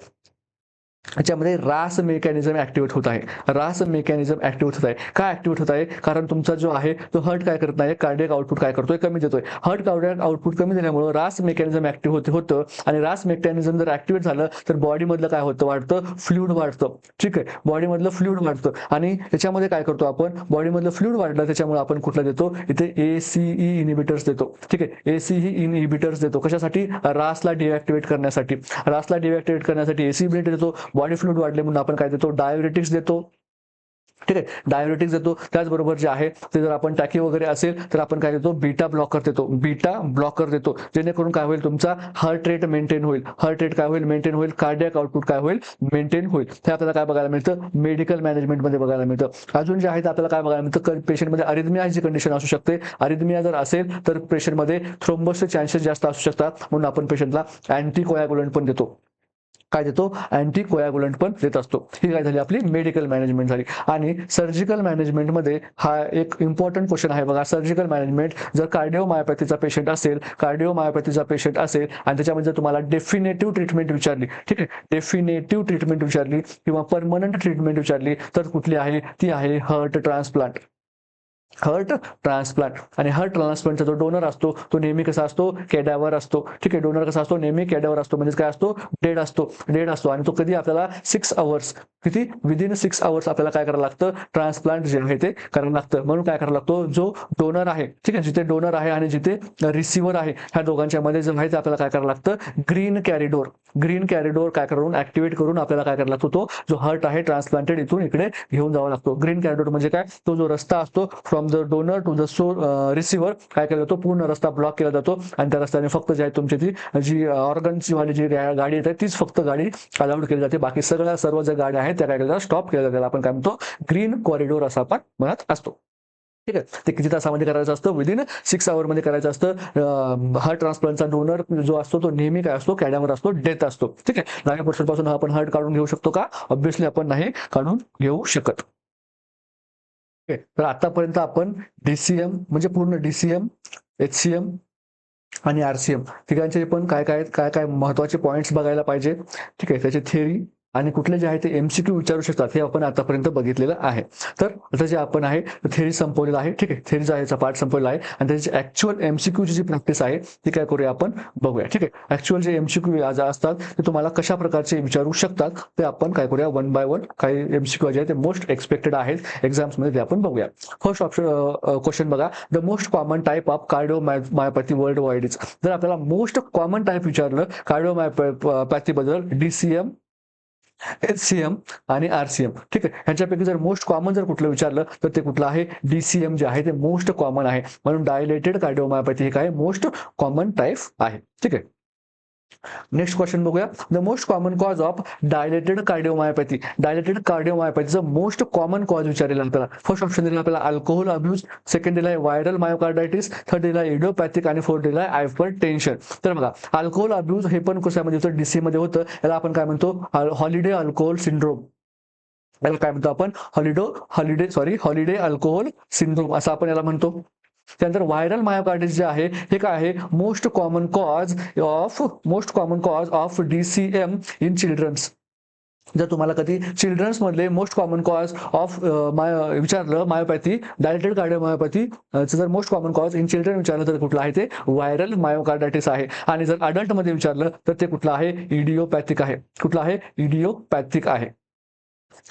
याच्यामध्ये रास मेकॅनिझम ऍक्टिव्हेट होत आहे. रास मेकॅनिझम ऍक्टिव्हेट होत आहे. काय ऍक्टिव्हेट होत आहे, कारण तुमचा जो आहे तो हार्ट काय करत नाही, कार्डियक आउटपुट काय करतोय, कमी देतोय. हार्ट कार्डियक आउटपुट कमी दिल्यामुळे रास मेकॅनिझम ऍक्टिव्ह होतं. आणि रास मेकॅनिझम जर ऍक्टिव्हेट झालं तर बॉडी मधलं काय होतं, वाढतं, फ्लुइड वाढतं. ठीक आहे, बॉडी मधलं फ्लुइड वाढतं. आणि त्याच्यामध्ये काय करतो आपण, बॉडी मधलं फ्लुइड वाढलं त्याच्यामुळे आपण कुठला देतो, इथे ACE इनिबिटर्स देतो. ठीक आहे, ACE इनिबिटर्स देतो. कशासाठी, रासला डिॲक्टिव्हेट करण्यासाठी. रासला डिॲक्टिव्हेट करण्यासाठी ACE इनिबिटर देतो. बॉडी फ्लुइड वाढले म्हणून आपण काय देतो, डायुरेटिक्स देतो. ठीक आहे, डायुरेटिक्स देतो. त्याचबरोबर जे आहे ते जर आपण टॅकी वगैरे असेल तर आपण काय देतो, बीटा ब्लॉकर देतो. बीटा ब्लॉकर देतो, जेणेकरून काय होईल, तुमचा हार्ट रेट मेंटेन होईल. हार्ट रेट काय होईल, मेंटेन होईल. कार्डियक आउटपुट काय होईल, मेंटेन होईल. हे आपल्याला काय बघायला मिळतं, मेडिकल मॅनेजमेंटमध्ये बघायला मिळतं. अजून जे आहे ते आपल्याला काय बघायला मिळतं, पेशंटमध्ये अरिथमियाची कंडिशन असू शकते. अरिथमिया जर असेल तर पेशंटमध्ये थ्रोम्बसचे चान्सेस जास्त असू शकतात. म्हणून आपण पेशंटला अँटीकोयागुलंट पण देतो. काय देतो, अँटीकोयागुलंट पण देत असतो. ही काय झाली आपली मेडिकल मॅनेजमेंट झाली. आणि सर्जिकल मॅनेजमेंटमध्ये हा एक इम्पॉर्टंट क्वेश्चन आहे बघा. सर्जिकल मॅनेजमेंट जर कार्डिओमायोपॅथीचा पेशंट असेल, कार्डिओमायोपॅथीचा पेशंट असेल आणि त्याच्यामध्ये जर तुम्हाला डेफिनेटिव्ह ट्रीटमेंट विचारली, ठीक आहे, डेफिनेटिव्ह ट्रीटमेंट विचारली किंवा परमनंट ट्रीटमेंट विचारली तर कुठली आहे, ती आहे हार्ट ट्रान्सप्लांट. Heart transplant. आणि हार्ट ट्रान्सप्लांटचा जो डोनर असतो तो नेहमी कसा असतो, कॅडावर असतो. ठीक आहे, डोनर कसा असतो, नेहमी कॅडावर असतो, म्हणजे काय असतो, डेड असतो. आणि तो कधी आपल्याला 6 आवर्स, किती, विदिन 6 आवर्स आपल्याला काय करायला लागतं, ट्रान्सप्लांट जे आहे ते करायला लागतं. म्हणून काय करायला लागतो, जो डोनर आहे, ठीक आहे, जिथे डोनर आहे आणि जिथे रिसिव्हर आहे, ह्या दोघांच्या मध्ये जे आहे ते आपल्याला काय करायला लागतं, ग्रीन कॅरिडोर काय करून ऍक्टिव्हेट करून आपल्याला काय करायला लागतो, तो जो हार्ट आहे ट्रान्सप्लांटेड इथून इकडे घेऊन जावा लागतो. ग्रीन कॅरिडोर म्हणजे काय, तो जो रस्ता असतो from the donor to the receiver काय केला जातो, पूर्ण रस्ता ब्लॉक केला जातो. आणि त्या रस्त्याने फक्त जे आहे तुमची ती जी ऑर्गनची वाली जी गाडी येते तीच फक्त गाडी अलाउड केली जाते. बाकी सर्व ज्या गाड्या आहेत त्या काय केल्या स्टॉप केल्या जातात. आपण काय म्हणतो, ग्रीन कॉरिडोर असं आपण म्हणत असतो. ठीक आहे, ते किती तासामध्ये करायचं असतं, विदिन 6 आवर मध्ये करायचं असतं. हार्ट ट्रान्सप्लांटचा डोनर जो असतो तो नेहमी काय असतो, कॅडावर असतो, डेथ असतो. ठीक आहे, 90% पासून आपण हार्ट काढून घेऊ शकतो का, ऑब्व्हियसली आपण नाही काढून घेऊ शकत. तर आतापर्यंत आपण डीसीएम म्हणजे पूर्ण डीसीएम, एचसीएम आणि आरसीएम तिघांचे पण काय काय काय काय महत्वाचे पॉईंट्स बघायला पाहिजे. ठीक आहे, त्याची थिअरी आणि कुठले जे आहे ते एमसीक्यू विचारू शकतात हे आपण आतापर्यंत बघितलेलं आहे. तर आता जे आपण आहे थिअरी संपवलेलं आहे. ठीक आहे, थिअरीचा याचा पार्ट संपवलेला आहे आणि त्याची ऍक्च्युअल एमसीक्यूची जी प्रॅक्टिस आहे ती काय करूया आपण बघूया. ठीक आहे, ऍक्च्युअल जे एमसीक्यू असतात ते तुम्हाला कशा प्रकारचे विचारू शकतात ते आपण काय करूया, 1 बाय 1 काही एमसीक्यू जे आहे ते मोस्ट एक्सपेक्टेड आहेत एक्झाम्स मध्ये ते आपण बघूया. फर्स्ट ऑप्शन क्वेश्चन बघा, the most common type of cardiomyopathy world wide is. जर आपल्याला मोस्ट कॉमन टाईप विचारलं कार्डिओमायोपॅथी बद्दल, डीसीएम, एचसीएम आणि आरसीएम. ठीक आहे, ह्याच्यापैकी जर मोस्ट कॉमन जर कुठलं विचारलं तर ते कुठलं आहे, डीसीएम जे आहे ते मोस्ट कॉमन आहे. म्हणून डायलेटेड कार्डिओमायोपॅथी हे काय मोस्ट कॉमन टाईप आहे. ठीक आहे, नेक्स्ट क्वेश्चन बघूया, the most common cause of dilated cardiomyopathy. Dilated कार्डिओमायोपॅथीचं मोस्ट कॉमन कॉज विचारलेला आपल्याला. फर्स्ट ऑप्शन दिला आपल्याला अल्कोहोल अब्यूज, सेकंड दिला व्हायरल मायोकार्डायटिस, थर्ड दिला इडिओपॅथिक आणि फोर्थ दिला हायपर टेन्शन. तर बघा, अल्कोहोल अब्यूज हे पण कशामध्ये होतं, डीसी मध्ये होतं. याला आपण काय म्हणतो, हॉलिडे अल्कोहोल सिंड्रोम. याला काय म्हणतो आपण, हॉलिडे अल्कोहोल सिंड्रोम असं आपण याला म्हणतो. त्यानंतर व्हायरल मायोकार्डिस जे आहे हे काय आहे, most common cause of DCM in childrens. जर तुम्हाला कधी चिल्ड्रन्स मधले मोस्ट कॉमन कॉज ऑफ विचारलं मायोपॅथी, डायलेटेड कार्डिओमायोपॅथी जर most common cause in children विचारलं तर कुठलं आहे ते व्हायरल मायोकार्डायटिस आहे. आणि जर अडल्ट मध्ये विचारलं तर ते कुठलं आहे, इडिओपॅथिक आहे. कुठलं आहे, इडिओपॅथिक आहे.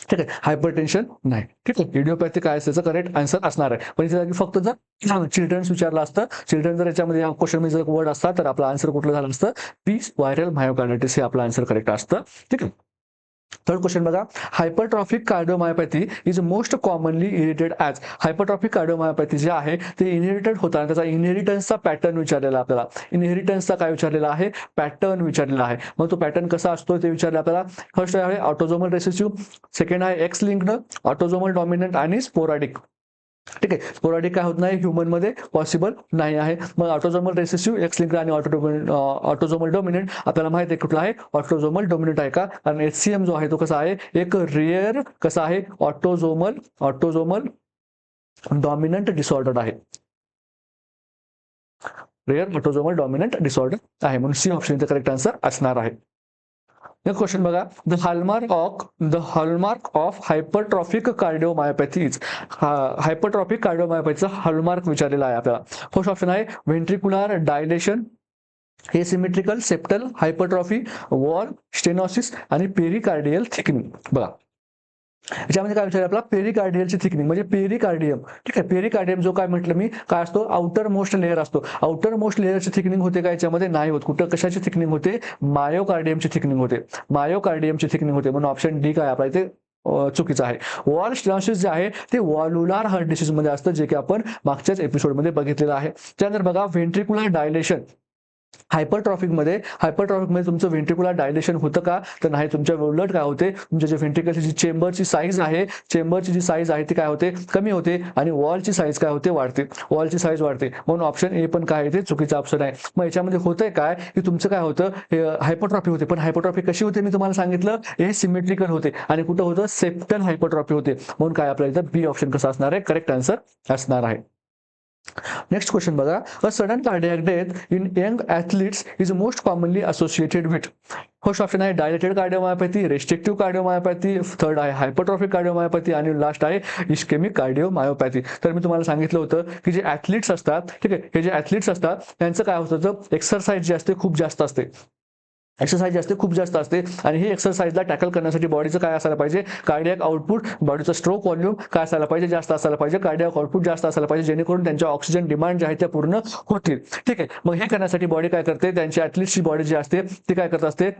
ठीक आहे, हायपरटेन्शन नाही. ठीक आहे, इडिओपॅथिक आहे त्याचं करेक्ट आन्सर असणार आहे. पण इथे फक्त जर चिल्ड्रन्स विचारलं असतं, चिल्ड्रन जर याच्यामध्ये क्वेश्चन मध्ये जर वर्ड असतात तर आपलं आन्सर कुठलं झालं असतं, पीस व्हायरल मायोकार्डायटिस हे आपलं आन्सर करेक्ट असतं. ठीक आहे, थर्ड क्वेश्चन बघा, hypertrophic cardiomyopathy is most commonly inherited as. Hypertrophic cardiomyopathy जे आहे ते इनहेरिटेड होतं आणि त्याचा इनहेरिटन्सचा पॅटर्न विचारलेला आपल्याला. इनहेरिटन्सचा काय विचारलेला आहे, पॅटर्न विचारलेला आहे. मग तो पॅटर्न कसा असतो ते विचारले आपल्याला. फर्स्ट आहे ऑटोझोमल रेसेसिव्ह, सेकंड आहे एक्स लिंक्ड, ऑटोझोमल डॉमिनंट आणि स्पोराडिक. ठीक आहे, स्पोराडिक काय होत नाही ह्युमन मध्ये पॉसिबल नाही आहे. मग ऑटोझोमल रेसेसिव्ह, एक्स लिंक्ड आणि ऑटोझोमल डॉमिनंट आपल्याला माहिती आहे कुठला आहे, ऑटोझोमल डॉमिनंट आहे का. कारण एचसीएम जो आहे तो कसा आहे, एक रेअर कसा आहे, ऑटोझोमल डॉमिनंट डिसऑर्डर आहे. रेअर ऑटोझोमल डॉमिनंट डिसऑर्डर आहे, म्हणून सी ऑप्शन इथे करेक्ट आन्सर असणार आहे. नेक्स्ट क्वेश्चन बघा, the hallmark of hypertrophic cardiomyopathy is. Hypertrophic कार्डिओमायोपॅथीचा हॉलमार्क विचारलेला आहे आपल्याला. फर्स्ट ऑप्शन आहे ventricular dilation, asymmetrical septal hypertrophy, wall stenosis आणि पेरिकार्डियल थिकनिंग. बघा, याच्यामध्ये काय विचारलं आपला, पेरिकार्डियलची थिकनिंग म्हणजे पेरिकार्डियम. ठीक आहे, पेरिकार्डियम जो काय म्हटलं मी काय असतो, आउटर मोस्ट लेअर असतो. आउटर मोस्ट लेअरची थिकनिंग होते का याच्यामध्ये, नाही होत. कुठं कशाची थिकनिंग होते, मायोकार्डियमची थिकनिंग होते. मायोकार्डियमची थिकनिंग होते, म्हणून ऑप्शन डी काय आपला इथे चुकीचं आहे. वॉल स्टेनोसिस जे आहे ते वॉल्युलार हार्ट डिसीज मध्ये असतं, जे की आपण मागच्याच एपिसोडमध्ये बघितलेलं आहे. त्यानंतर बघा, व्हेंट्रिक्युलर डायलेशन. हायपरट्रॉफिक मध्ये तुमचं व्हेंट्रिक्युलर डायलेशन होतं का, तर नाही. तुमच्या उलट काय होते, तुमच्या जे व्हेंट्रिकलची जी चेंबरची साईज आहे ती काय होते, कमी होते आणि वॉलची साईज काय होते, वाढते. वॉलची साईज वाढते, म्हणून ऑप्शन ए पण काय आहे ते चुकीचा ऑप्शन आहे. मग याच्यामध्ये होतंय काय की तुमचं काय होतं, हायपरट्रॉफी होते. पण हायपरट्रॉफी कशी होते मी तुम्हाला सांगितलं, हे सिमेट्रिकल होते आणि कुठं होतं, सेप्टल हायपरट्रॉफी होते. म्हणून काय आपल्याला इथं बी ऑप्शन कसं असणार आहे, करेक्ट आन्सर असणार आहे. नेक्स्ट क्वेश्चन बघा, a sudden cardiac death in young athletes is most commonly associated with. First option आहे डायलेटेड कार्डिओमायोपॅथी, रेस्ट्रिक्टिव्ह कार्डिओमायोपॅथी, थर्ड आहे हायपरट्रॉफिक कार्डिओमायोपॅथी आणि लास्ट आहे इस्केमिक कार्डिओमायोपॅथी. तर मी तुम्हाला सांगितलं होतं की जे ॲथलीट्स असतात, ठीक आहे, हे जे ॲथलीट्स असतात त्यांचं काय होतं तर एक्सरसाइज जे असते खूप जास्त असते. एक्सरसाइज जास्त खूप जास्त असते आणि ही एक्सरसाइजला टॅकल करण्यासाठी बॉडीचं काय असायला पाहिजे, कार्डियक आउटपुट, बॉडीचं स्ट्रोक व्हॉल्यूम काय असायला पाहिजे, जास्त असायला पाहिजे, कार्डियक आउटपुट जास्त असायला पाहिजे, जेणेकरून त्यांच्या ऑक्सिजन डिमांड जे आहे त्या पूर्ण होतील. ठीक आहे, मग हे करण्यासाठी बॉडी काय करते, त्यांची ॲथलीटची बॉडी जी असते ती काय करत असते,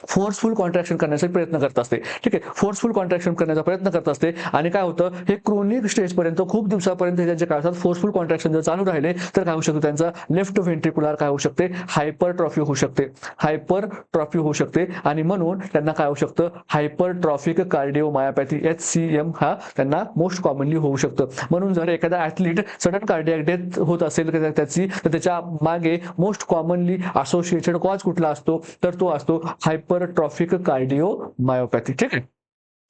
फोर्सफुल कॉन्ट्रॅक्शन करण्याचा प्रयत्न करत असते. ठीक आहे, फोर्सफुल कॉन्ट्रॅक्शन करण्याचा प्रयत्न करत असते आणि काय होतं, हे क्रोनिक स्टेजपर्यंत खूप दिवसापर्यंत त्यांच्या काळात फोर्सफुल कॉन्ट्रॅक्शन जर चालू राहिले तर काय होऊ शकतं, त्यांचा लेफ्ट व्हेंट्रिक्युलर काय होऊ शकते, हायपरट्रॉफी होऊ शकते, हायपरट्रॉफी होऊ शकते आणि म्हणून त्यांना काय होऊ शकतं, हायपरट्रॉफिक कार्डिओमायोपॅथी HCM हा त्यांना मोस्ट कॉमनली होऊ शकतं. म्हणून जर एखादा ॲथलीट सडन कार्डियक डेथ होत असेल त्याची, तर त्याच्या मागे मोस्ट कॉमनली असोसिएटेड कॉज कुठला असतो, तर तो असतो हायपरट्रॉफिक कार्डिओमायोपॅथी. ठीक आहे,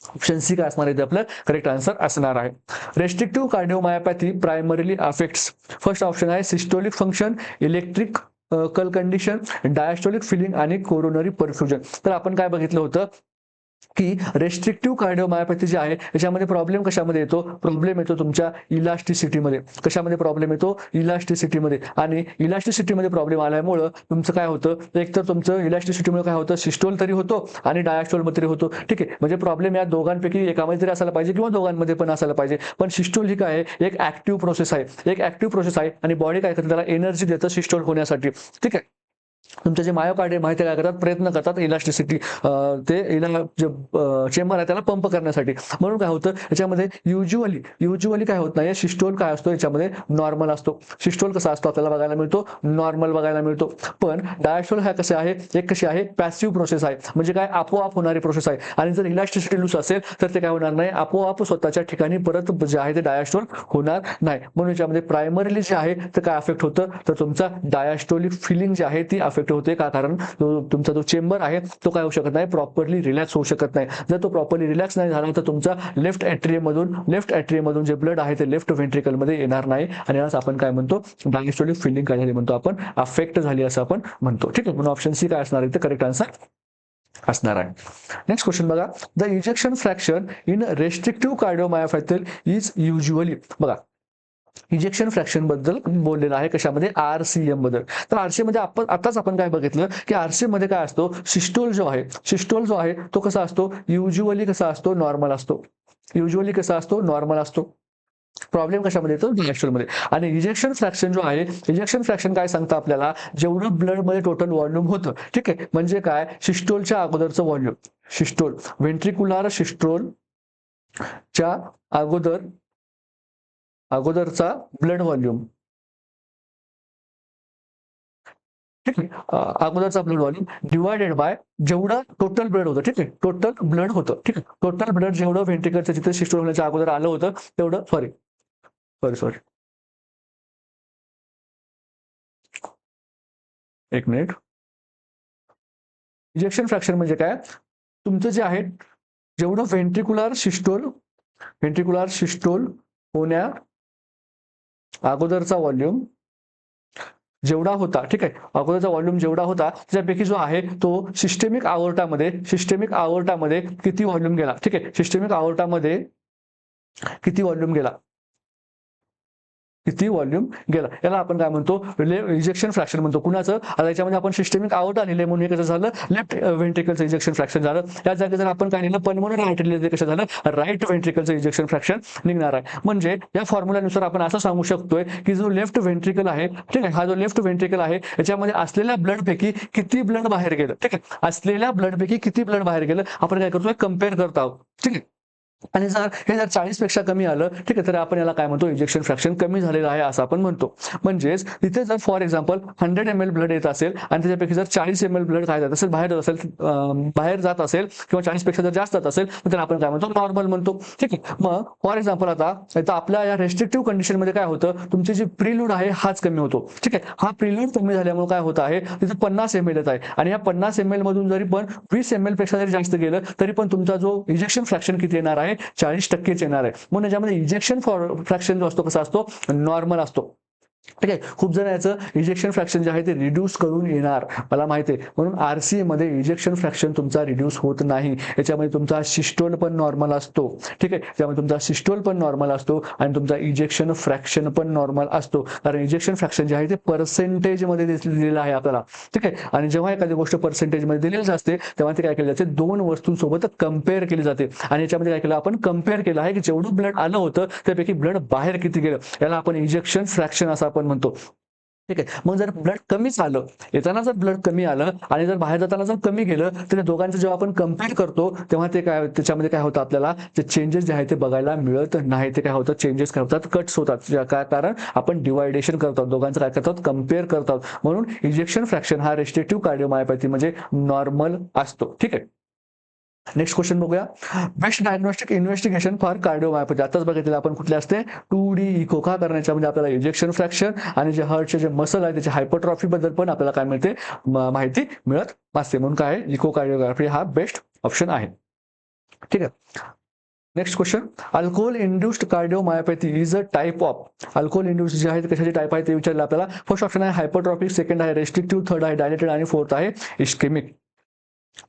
ऑप्शन सी काय असणार आहे, आपलं करेक्ट आन्सर असणार आहे. रेस्ट्रिक्टिव्ह cardiomyopathy primarily affects, first option आहे सिस्टोलिक फंक्शन, इलेक्ट्रिक कल कंडिशन, डायस्टोलिक फिलिंग आणि कोरोनरी परफ्युजन. तर आपण काय बघितलं होतं की रेस्ट्रिक्टिव्ह कार्डिओमायोपॅथी जी आहे त्याच्यामध्ये प्रॉब्लेम कशामध्ये येतो, प्रॉब्लेम येतो तुमच्या इलास्टिसिटीमध्ये. कशामध्ये प्रॉब्लेम येतो, इलास्टिसिटीमध्ये. आणि इलास्टिसिटीमध्ये प्रॉब्लेम आल्यामुळं तुमचं काय होतं, एक तर तुमचं इलास्टिसिटीमुळे काय होतं, सिस्टोल तरी होतो आणि डायस्टोल तरी होतो. ठीक आहे, म्हणजे प्रॉब्लेम या दोघांपैकी एकामध्ये तरी असायला पाहिजे किंवा दोघांमध्ये पण असायला पाहिजे. पण सिस्टोल ही काय आहे, एक ऍक्टिव्ह प्रोसेस आहे, एक ऍक्टिव्ह प्रोसेस आहे आणि बॉडी काय करते, त्याला एनर्जी देतं सिस्टोल होण्यासाठी. ठीक आहे, तुमचे जे मायोकार्डियम आहे ते काय करतात, प्रयत्न करतात इलास्टिसिटी, ते जे चेंबर आहे त्याला पंप करण्यासाठी. म्हणून काय होतं याच्यामध्ये युज्युअली काय होत नाही, सिस्टोल काय असतो याच्यामध्ये नॉर्मल असतो. सिस्टोल कसा असतो आपल्याला बघायला मिळतो, नॉर्मल बघायला मिळतो. पण डायस्टोल हा कसे आहे, एक कशी आहे, पॅसिव्ह प्रोसेस आहे, म्हणजे काय आपोआप होणारी प्रोसेस आहे. आणि जर इलास्टिसिटी लूज असेल तर ते काय होणार नाही, आपोआप स्वतःच्या ठिकाणी परत जे आहे ते डायस्टोल होणार नाही. म्हणून याच्यामध्ये प्रायमरीली जे आहे ते काय अफेक्ट होतं, तर तुमचा डायस्टोलिक फिलिंग जी आहे ती अफेक्ट होते. का, कारण तुमचा जो चेंबर आहे तो काय होऊ शकत नाही, प्रॉपरली रिलॅक्स होऊ शकत नाही. जर तो प्रॉपरली रिलॅक्स नाही झाला तर तुमचा लेफ्ट ॲट्रियम मधून जे ब्लड आहे ते लेफ्ट व्हेंट्रिकल मध्ये येणार नाही आणि याला आपण काय म्हणतो, डायस्टोलिक फिलिंग काय झाली म्हणतो आपण, अफेक्ट झाली असं आपण म्हणतो. ठीक आहे, म्हणून ऑप्शन सी काय असणार आहे, ते करेक्ट आन्सर असणार आहे. नेक्स्ट क्वेश्चन बघा, the ejection fraction in restrictive cardiomyopathy is usually. बघा, इजेक्शन फ्रॅक्शन बद्दल बोललेलं आहे, कशामध्ये, RCM बद्दल. तर RCM मध्ये आपण काय बघितलं की RCM मध्ये काय असतो, सिस्टोल जो आहे तो कसा असतो, युज्युअली कसा असतो, नॉर्मल असतो. युज्युअली कसा असतो, नॉर्मल असतो. प्रॉब्लेम कशामध्ये येतो, डायस्टोलमध्ये. आणि इजेक्शन फ्रॅक्शन जो आहे, इजेक्शन फ्रॅक्शन काय सांगतं आपल्याला, जेवढं ब्लड मध्ये टोटल व्हॉल्यूम होतं. ठीक आहे, म्हणजे काय, सिस्टोलच्या अगोदरचं व्हॉल्यूम, सिस्टोल व्हेंट्रिक्युलर सिस्टोलच्या अगोदरचा ब्लड व्हॉल्यूम. ठीक आहे, अगोदरचा ब्लड व्हॉल्यूम डिवायडेड बाय जेवढं टोटल ब्लड होतं. ठीक आहे, टोटल ब्लड होतं. ठीक आहे, टोटल ब्लड जेवढं व्हेंट्रिकलच्या जिथे सिस्टोल होण्याच्या अगोदर आलं होतं तेवढं, सॉरी एक मिनिट. इजेक्शन फ्रॅक्शन म्हणजे काय, तुमचं जे आहे जेवढं व्हेंट्रिक्युलर सिस्टोल होण्या अगोदरचा व्हॉल्यूम जेवढा होता. ठीक आहे, अगोदरचा व्हॉल्यूम जेवढा होता त्याच्यापैकी जो आहे तो सिस्टेमिक आवर्टामध्ये किती व्हॉल्यूम गेला. ठीक आहे, सिस्टेमिक आवर्टामध्ये किती व्हॉल्यूम गेला, याला आपण काय म्हणतो, इजेक्शन फ्रॅक्शन म्हणतो. कुणाचं, आता याच्यामध्ये आपण सिस्टेमिक आवर्टा लिहिले म्हणून हे कसं झालं, लेफ्ट व्हेंट्रिकलचं इजेक्शन फ्रॅक्शन झालं. या जागी जर आपण काय लिहिलं, पल्मोनरी राईट लिहिले कसं झालं, राईट व्हेंट्रिकलचं इजेक्शन फ्रॅक्शन निघणार आहे. म्हणजे या फॉर्म्युल्यानुसार आपण असं सांगू शकतोय की जो लेफ्ट व्हेंट्रिकल आहे, ठीक आहे, हा जो लेफ्ट व्हेंट्रिकल आहे याच्यामध्ये असलेल्या ब्लड पैकी किती ब्लड बाहेर गेलं. ठीक आहे, असलेल्या ब्लड पैकी किती ब्लड बाहेर गेलं आपण काय करतोय, कम्पेअर करत आहोत. ठीक आहे, आणि जर 40 पेक्षा कमी आलं, ठीक आहे, तर आपण याला काय म्हणतो, इजेक्शन फ्रॅक्शन कमी झालेलं आहे असं आपण म्हणतो. म्हणजेच तिथे जर फॉर एक्झाम्पल 100 ml ब्लड येत असेल आणि त्याच्यापैकी जर 40 ml ब्लड काय जात असेल, बाहेर जात असेल किंवा 40 पेक्षा जर जास्त जात असेल तर आपण काय म्हणतो, नॉर्मल म्हणतो. ठीक आहे, मग फॉर एक्झाम्पल आता आपल्या या रेस्ट्रिक्टिव्ह कंडिशन मध्ये काय होतं, तुमची जी प्रिलूड आहे हाच कमी होतो. ठीक आहे, हा प्रिलूड कमी झाल्यामुळे काय होत आहे, तिथे 50 ml येत आहे आणि या 50 ml मधून जरी पण 20 ml पेक्षा जरी जास्त गेलं तरी पण तुमचा जो इजेक्शन फ्रॅक्शन किती येणार आहे, आहे 40% येणार आहे. म्हणून याच्यामध्ये इजेक्शन फ्रॅक्शन जो असतो कसा असतो, नॉर्मल असतो. ठीक आहे. खूप जण याचं इजेक्शन फ्रॅक्शन जे आहे ते रिड्यूस करून येणार, मला माहिती आहे. म्हणून RCA मध्ये इजेक्शन फ्रॅक्शन तुमचा रिड्यूस होत नाही. याच्यामध्ये तुमचा सिस्टोल पण नॉर्मल असतो. ठीक आहे. त्यामुळे तुमचा सिस्टोल पण नॉर्मल असतो आणि तुमचा इजेक्शन फ्रॅक्शन पण नॉर्मल असतो. कारण इजेक्शन फ्रॅक्शन जे आहे ते पर्सेंटेज मध्ये दिलेलं आहे आपल्याला. ठीक आहे. आणि जेव्हा एखादी गोष्ट पर्सेंटेज मध्ये दिलेली असते तेव्हा ते काय केले जाते, दोन वस्तूंसोबत कम्पेअर केली जाते. आणि याच्यामध्ये काय केलं आपण, कम्पेअर केलं आहे की जेवढं ब्लड आलं होतं त्यापैकी ब्लड बाहेर किती गेलं, याला आपण इजेक्शन फ्रॅक्शन असं आपण म्हणतो. ठीक आहे. मग जर ब्लड कमीच आलं, येताना जर ब्लड कमी आलं आणि जर बाहेर जाताना जर कमी गेलं, तर त्या दोघांचं जेव्हा आपण कम्पेअर करतो तेव्हा ते काय, त्याच्यामध्ये काय होतं, आपल्याला ते चेंजेस जे आहे ते बघायला मिळत नाही. ते काय होतं, चेंजेस काय होतात, कट्स होतात. काय कारण आपण डिवायडेशन करतो, दोघांचं काय करतात, कम्पेअर करतात. म्हणून इजेक्शन फ्रॅक्शन हा रेस्ट्रिक्टिव्ह कार्डिओमायोपॅथी म्हणजे नॉर्मल असतो. ठीक आहे. नेक्स्ट क्वेश्चन बघूया. Best diagnostic investigation for cardiomyopathy. आताच बघितलेलं आपण कुठले असते, 2D इको. का करण्याच्या म्हणजे आपल्याला इजेक्शन फ्रॅक्शन आणि जे हार्टचे जे मसल आहे त्याचे हायपरट्रॉफी बद्दल पण आपल्याला काय मिळते, माहिती मिळत असते. म्हणून काय, इको कार्डिओग्राफी हा बेस्ट ऑप्शन आहे. ठीक आहे. Next question. Alcohol induced cardiomyopathy is a type of. Alcohol induced जे आहे ते कशाची टाइप आहे ते विचारलं आपल्याला. फर्स्ट ऑप्शन आहे हायपरट्रॉफिक, सेकंड आहे रेस्ट्रिक्टिव्ह, थर्ड आहे डायलेटेड आणि फोर्थ आहे इस्केमिक.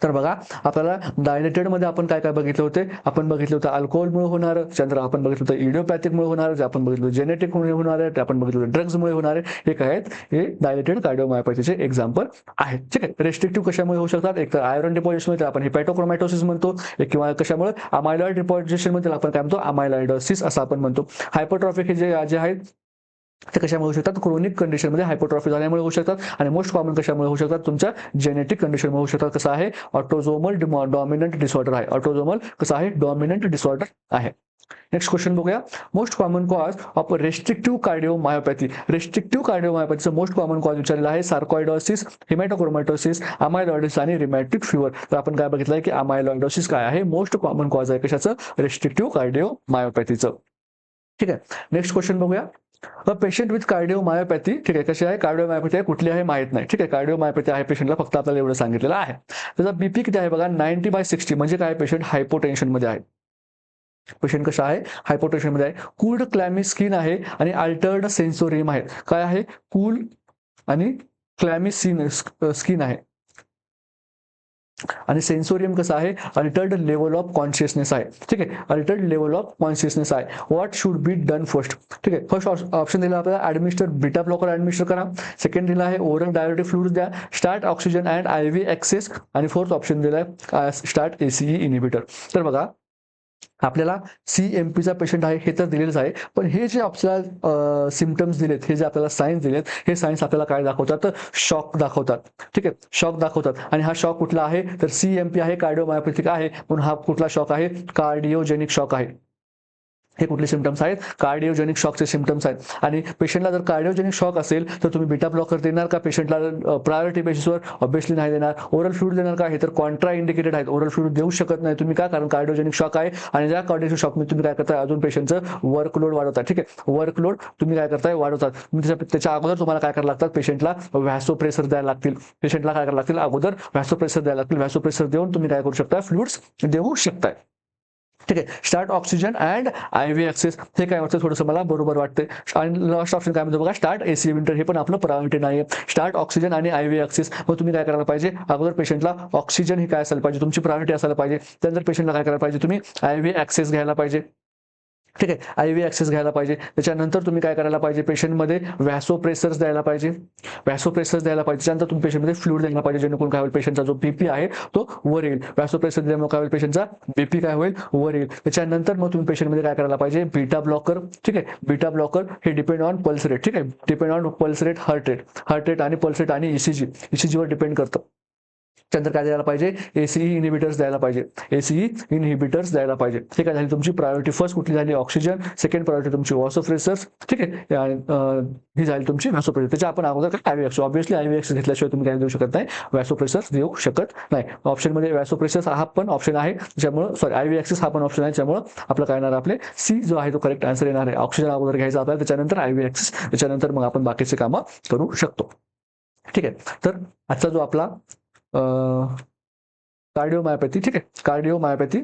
तर बघा, आपल्याला डायलेटेड मध्ये आपण काय काय बघितले होते, आपण बघितलं होतं अल्कोहोलमुळे होणार, चंद्र आपण बघितलं होतं इडिओपॅथिकमुळे होणार, जे आपण बघितलं जेनेटिकमुळे होणार आहे, ते आपण बघितलं ड्रग्समुळे होणार आहे. हे काय आहेत, हे डायलेटेड कार्डिओमायोपॅथीचे एक्झाम्पल आहेत. ठीक आहे. रेस्ट्रिक्टिव्ह कशामुळे होऊ शकतात, एक तर आयरन डिपॉझिशन आपण हिपॅटोक्रोमॅटोसिस म्हणतो, एक किंवा कशामुळे अमायलॉइड डिपॉझिशन मध्ये आपण काय म्हणतो, अमायलॉइडोसिस असं आपण म्हणतो. हायपरट्रॉफिक हे जे आहेत ते कशामुळे होऊ शकतात, क्रोनिक कंडिशनमध्ये हायपरट्रॉफी झाल्यामुळे होऊ शकतात. आणि मोस्ट कॉमन कशामुळे होऊ शकतात, तुमच्या जेनेटिक कंडिशनमुळे होऊ शकतात. कसं आहे, ऑटोझोमल डॉमिनंट डिसऑर्डर आहे. ऑटोझोमल कसं आहे, डॉमिनंट डिसऑर्डर आहे. नेक्स्ट क्वेश्चन बघूया. Most common cause of restrictive cardiomyopathy. Restrictive कार्डिओमायोपॅथीचं मोस्ट कॉमन कॉज विचारलेलं आहे सार्कॉइडोसिस, हिमॅटोक्रोमॅटोसिस, अमायलॉइडोसिस आणि रिमॅटिक फिवर. तर आपण काय बघितलं आहे की अमायलॉइडोसिस काय आहे, मोस्ट कॉमन कॉज आहे कशाचं, रेस्ट्रिक्टिव्ह कार्डिओमायोपॅथीचं. ठीक आहे. नेक्स्ट क्वेश्चन बघूया. Patient with cardiomyopathy. ठीक आहे. कशी आहे, कार्डिओमायोपॅथी आहे कुठली आहे माहित नाही. ठीक आहे. कार्डिओमायोपॅथी आहे पेशंटला, फक्त आपल्याला एवढं सांगितलेलं आहे. त्याचा बीपी किती आहे बघा, 90/60. म्हणजे काय, पेशंट हायपोटेन्शन मध्ये आहे. पेशंट कशा आहे, हायपोटेन्शन मध्ये आहे. कूल्ड क्लॅमी स्किन आहे आणि अल्टर्ड सेन्सोरियम आहे. काय आहे, कूल आणि क्लॅमी स्किन आहे. आणि सेन्सोरियम कसं आहे, अल्टर्ड लेवल ऑफ कॉन्शियसनेस आहे. ठीक आहे. अल्टर्ड लेवल ऑफ कॉन्शियसनेस आहे. What should be done first. ठीक आहे. फर्स्ट ऑप्शन दिला आपल्याला, ऍडमिनिस्टर बीटा ब्लॉकर ऍडमिनिस्टर करा. सेकंड दिला आहे ओरल डायरेटिक फ्लुइड्स द्या, start oxygen and IV access. आणि फोर्थ ऑप्शन दिलाय स्टार्ट ACE इनिबिटर. तर बघा, आपल्याला CMPचा पेशंट आहे हे तर दिलेलंच आहे, पण हे जे आपल्याला सिम्पटम्स दिलेत, हे जे आपल्याला सायन्स दिलेत, हे सायन्स आपल्याला काय दाखवतात, तर शॉक दाखवतात. ठीक आहे. शॉक दाखवतात. आणि हा शॉक कुठला आहे, तर CMP आहे, कार्डिओमायोपॅथिक आहे, म्हणून हा कुठला शॉक आहे, कार्डिओजेनिक शॉक आहे. हे कुठले सिम्पटम्स आहेत, कार्डिओजेनिक शॉकचे सिम्पटम्स आहेत. आणि पेशंटला जर कार्डिओजेनिक शॉक असेल तर तुम्ही बीटा ब्लॉकर देणार का पेशंटला प्रायोरिटी बेसिसवर, ऑब्व्हियसली नाही देणार. ओरल फ्लुइड देणार का, हे तर कॉन्ट्रा इंडिकेटेड आहेत, ओरल फ्लुइड देऊ शकत नाही तुम्ही. का, कारण कार्डिओजेनिक शॉक आहे. आणि ज्या कार्डिओजेनिक शॉकमध्ये तुम्ही काय करताय, अजून पेशंटचं वर्कलोड वाढवतात. ठीक आहे. वर्कलोड तुम्ही काय करताय, वाढवतात. त्याच्या अगोदर तुम्हाला काय करायला लागतात, पेशंटला व्हॅसोप्रेसर द्यायला लागतील. पेशंटला काय करायला लागतील, अगोदर व्हॅसोप्रेसर द्यायला लागतील. व्हॅसोप्रेसर देऊन तुम्ही काय करू शकता, फ्लुइड्स देऊ शकताय. ठीक आहे. Start oxygen and IV access. हे काय वाटतं, थोडंसं मला बरोबर वाटते. आणि लास्ट ऑप्शन काय म्हणतो बघा, स्टार्ट ACE इनिबिटर. हे पण आपलं प्रायोरिटी नाही. स्टार्ट ऑक्सिजन आणि IV ऍक्सेस. मग तुम्ही काय करायला पाहिजे, अगोदर पेशंटला ऑक्सिजन ही काय असायला पाहिजे, तुमची प्रायोरिटी असायला पाहिजे. त्यानंतर पेशंटला काय करायला पाहिजे, तुम्ही IV ऍक्सेस घ्यायला पाहिजे. ठीक आहे. IV ऍक्सेस घ्यायला पाहिजे. त्याच्यानंतर तुम्ही काय करायला पाहिजे, पेशंटमध्ये व्हॅसोप्रेसर्स द्यायला पाहिजे. व्हॅसोप्रेसर्स द्यायला पाहिजे. त्यानंतर तुम्ही पेशंटमध्ये फ्लुइड द्यायला पाहिजे, जेणेकरून काय होईल, पेशंटचा जो BP आहे तो वर येईल. व्हॅसोप्रेसर दिल्यामुळे काय होईल, पेशंटचा BP काय होईल, वर येईल. त्याच्यानंतर मग तुम्ही पेशंटमध्ये काय करायला पाहिजे, बीटा ब्लॉकर. ठीक आहे. बीटा ब्लॉकर हे डिपेंड ऑन पल्स रेट. ठीक आहे. Depend on pulse rate, heart rate आणि पल्स रेट आणि ECG वर डिपेंड करतं. त्यानंतर काय द्यायला पाहिजे, ACE इनिबिटर्स द्यायला पाहिजे. ACE इनिबिटर्स द्यायला पाहिजे. ठीक आहे. झाली तुमची प्रायोरिटी. फर्स्ट कुठली झाली, ऑक्सिजन. सेकंड प्रायोरिटी तुमची व्हॅसोप्रेसर्स. ठीक आहे. ही झाली तुमची व्हॅसोप्रेसर. त्याच्या आपण अगोदर काय IV access, obviously IV access घेतल्याशिवाय तुम्ही काय देऊ शकत नाही, व्हॅसोप्रेसर्स देऊ शकत नाही. ऑप्शनमध्ये व्हॅसोप्रेसर्स हा पण ऑप्शन आहे, त्यामुळे सॉरी IV ऍक्सेस हा पण ऑप्शन आहे, त्यामुळे आपलं काय येणार, आपले C जो आहे तो करेक्ट आन्सर येणार आहे. ऑक्सिजन अगोदर घ्यायचा आपल्याला, त्याच्यानंतर IV ऍक्सेस, त्याच्यानंतर मग आपण बाकीचे कामं करू शकतो. ठीक आहे. तर आजचा जो आपला कार्डिओमायोपॅथी, ठीक आहे, कार्डिओमायोपॅथी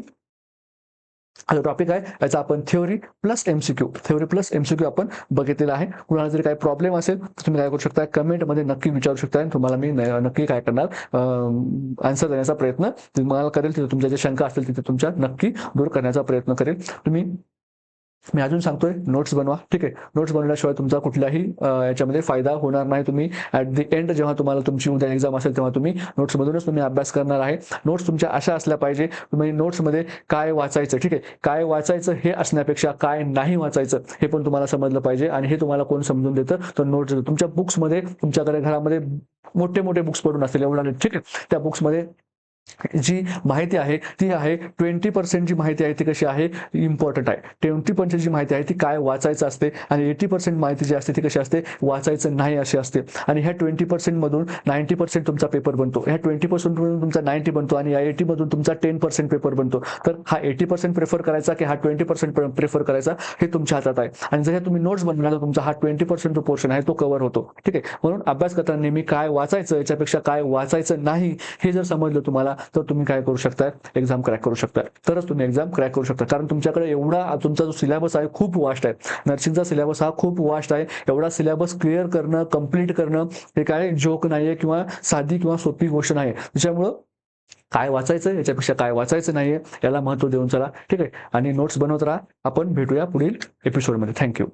हा टॉपिक आहे याचा आपण थेओरी प्लस एमसीक्यू आपण बघितलेला आहे. कुणाला जरी काही प्रॉब्लेम असेल तर तुम्ही काय करू शकता, कमेंटमध्ये नक्की विचारू शकता आणि तुम्हाला मी नक्की काय करणार आन्सर देण्याचा प्रयत्न तुम्हाला करेल. तिथे तुमच्या ज्या शंका असतील तिथे तुमच्या नक्की दूर करण्याचा प्रयत्न करेल. मी अजून सांगतोय नोट्स बनवा. ठीक आहे, नोट्स बनवल्याशिवाय तुमचा कुठल्याही याच्यामध्ये फायदा होणार नाही. तुम्ही ॲट द एंड जेव्हा तुम्हाला तुमची उद्या एक्झाम असेल तेव्हा तुम्ही नोट्समधूनच तुम्ही अभ्यास करणार आहे. नोट्स तुमच्या अशा असल्या पाहिजे, तुम्ही नोट्समध्ये काय वाचायचं, ठीक आहे, काय वाचायचं हे असण्यापेक्षा काय नाही वाचायचं हे पण तुम्हाला समजलं पाहिजे. आणि हे तुम्हाला कोण समजून देतं, तर नोट्स तुमच्या बुक्समध्ये, तुमच्याकडे घरामध्ये मोठे मोठे बुक्स पडून असतील एवढा, ठीक आहे, त्या बुक्समध्ये जी माहिती आहे ती आहे 20% जी माहिती आहे ती कशी आहे, इम्पॉर्टंट आहे. 20% जी माहिती आहे ती काय वाचायचं असते आणि 80% माहिती जी असते ती कशी असते, वाचायचं नाही अशी असते. आणि ह्या 20% मधून 90% तुमचा पेपर बनतो, ह्या 20% मधून तुमचा 90 बनतो आणि या 80 मधून तुमचा 10% पेपर बनतो. तर हा 80% प्रेफर करायचा की हा 20% प्रेफर करायचा हे तुमच्या हातात आहे. आणि जर तुम्ही नोट्स बनवला तर तुमचा हा 20% जो पोर्शन आहे तो कव्हर होतो. ठीक आहे, म्हणून अभ्यास करताना नेहमी काय वाचायचं याच्यापेक्षा काय वाचायचं नाही हे जर समजलं तुम्हाला तर तुम्ही काय करू शकता, एक्झाम क्रॅक करू शकता. तरच तुम्ही एक्झाम क्रॅक करू शकता. कारण तुमच्याकडे एवढा तुमचा जो सिलेबस आहे खूप वास्ट आहे. नर्सिंगचा सिलेबस हा खूप वास्ट आहे. एवढा सिलेबस क्लिअर करणं, कंप्लीट करणं हे काय जोक नाहीये किंवा साधी किंवा सोपी गोष्ट नाही. त्याच्यामुळं काय वाचायचं याच्यापेक्षा काय वाचायचं नाहीये याला महत्त्व देऊन चला. ठीक आहे, आणि नोट्स बनवत राहा. आपण भेटूया पुढील एपिसोडमध्ये. थँक्यू.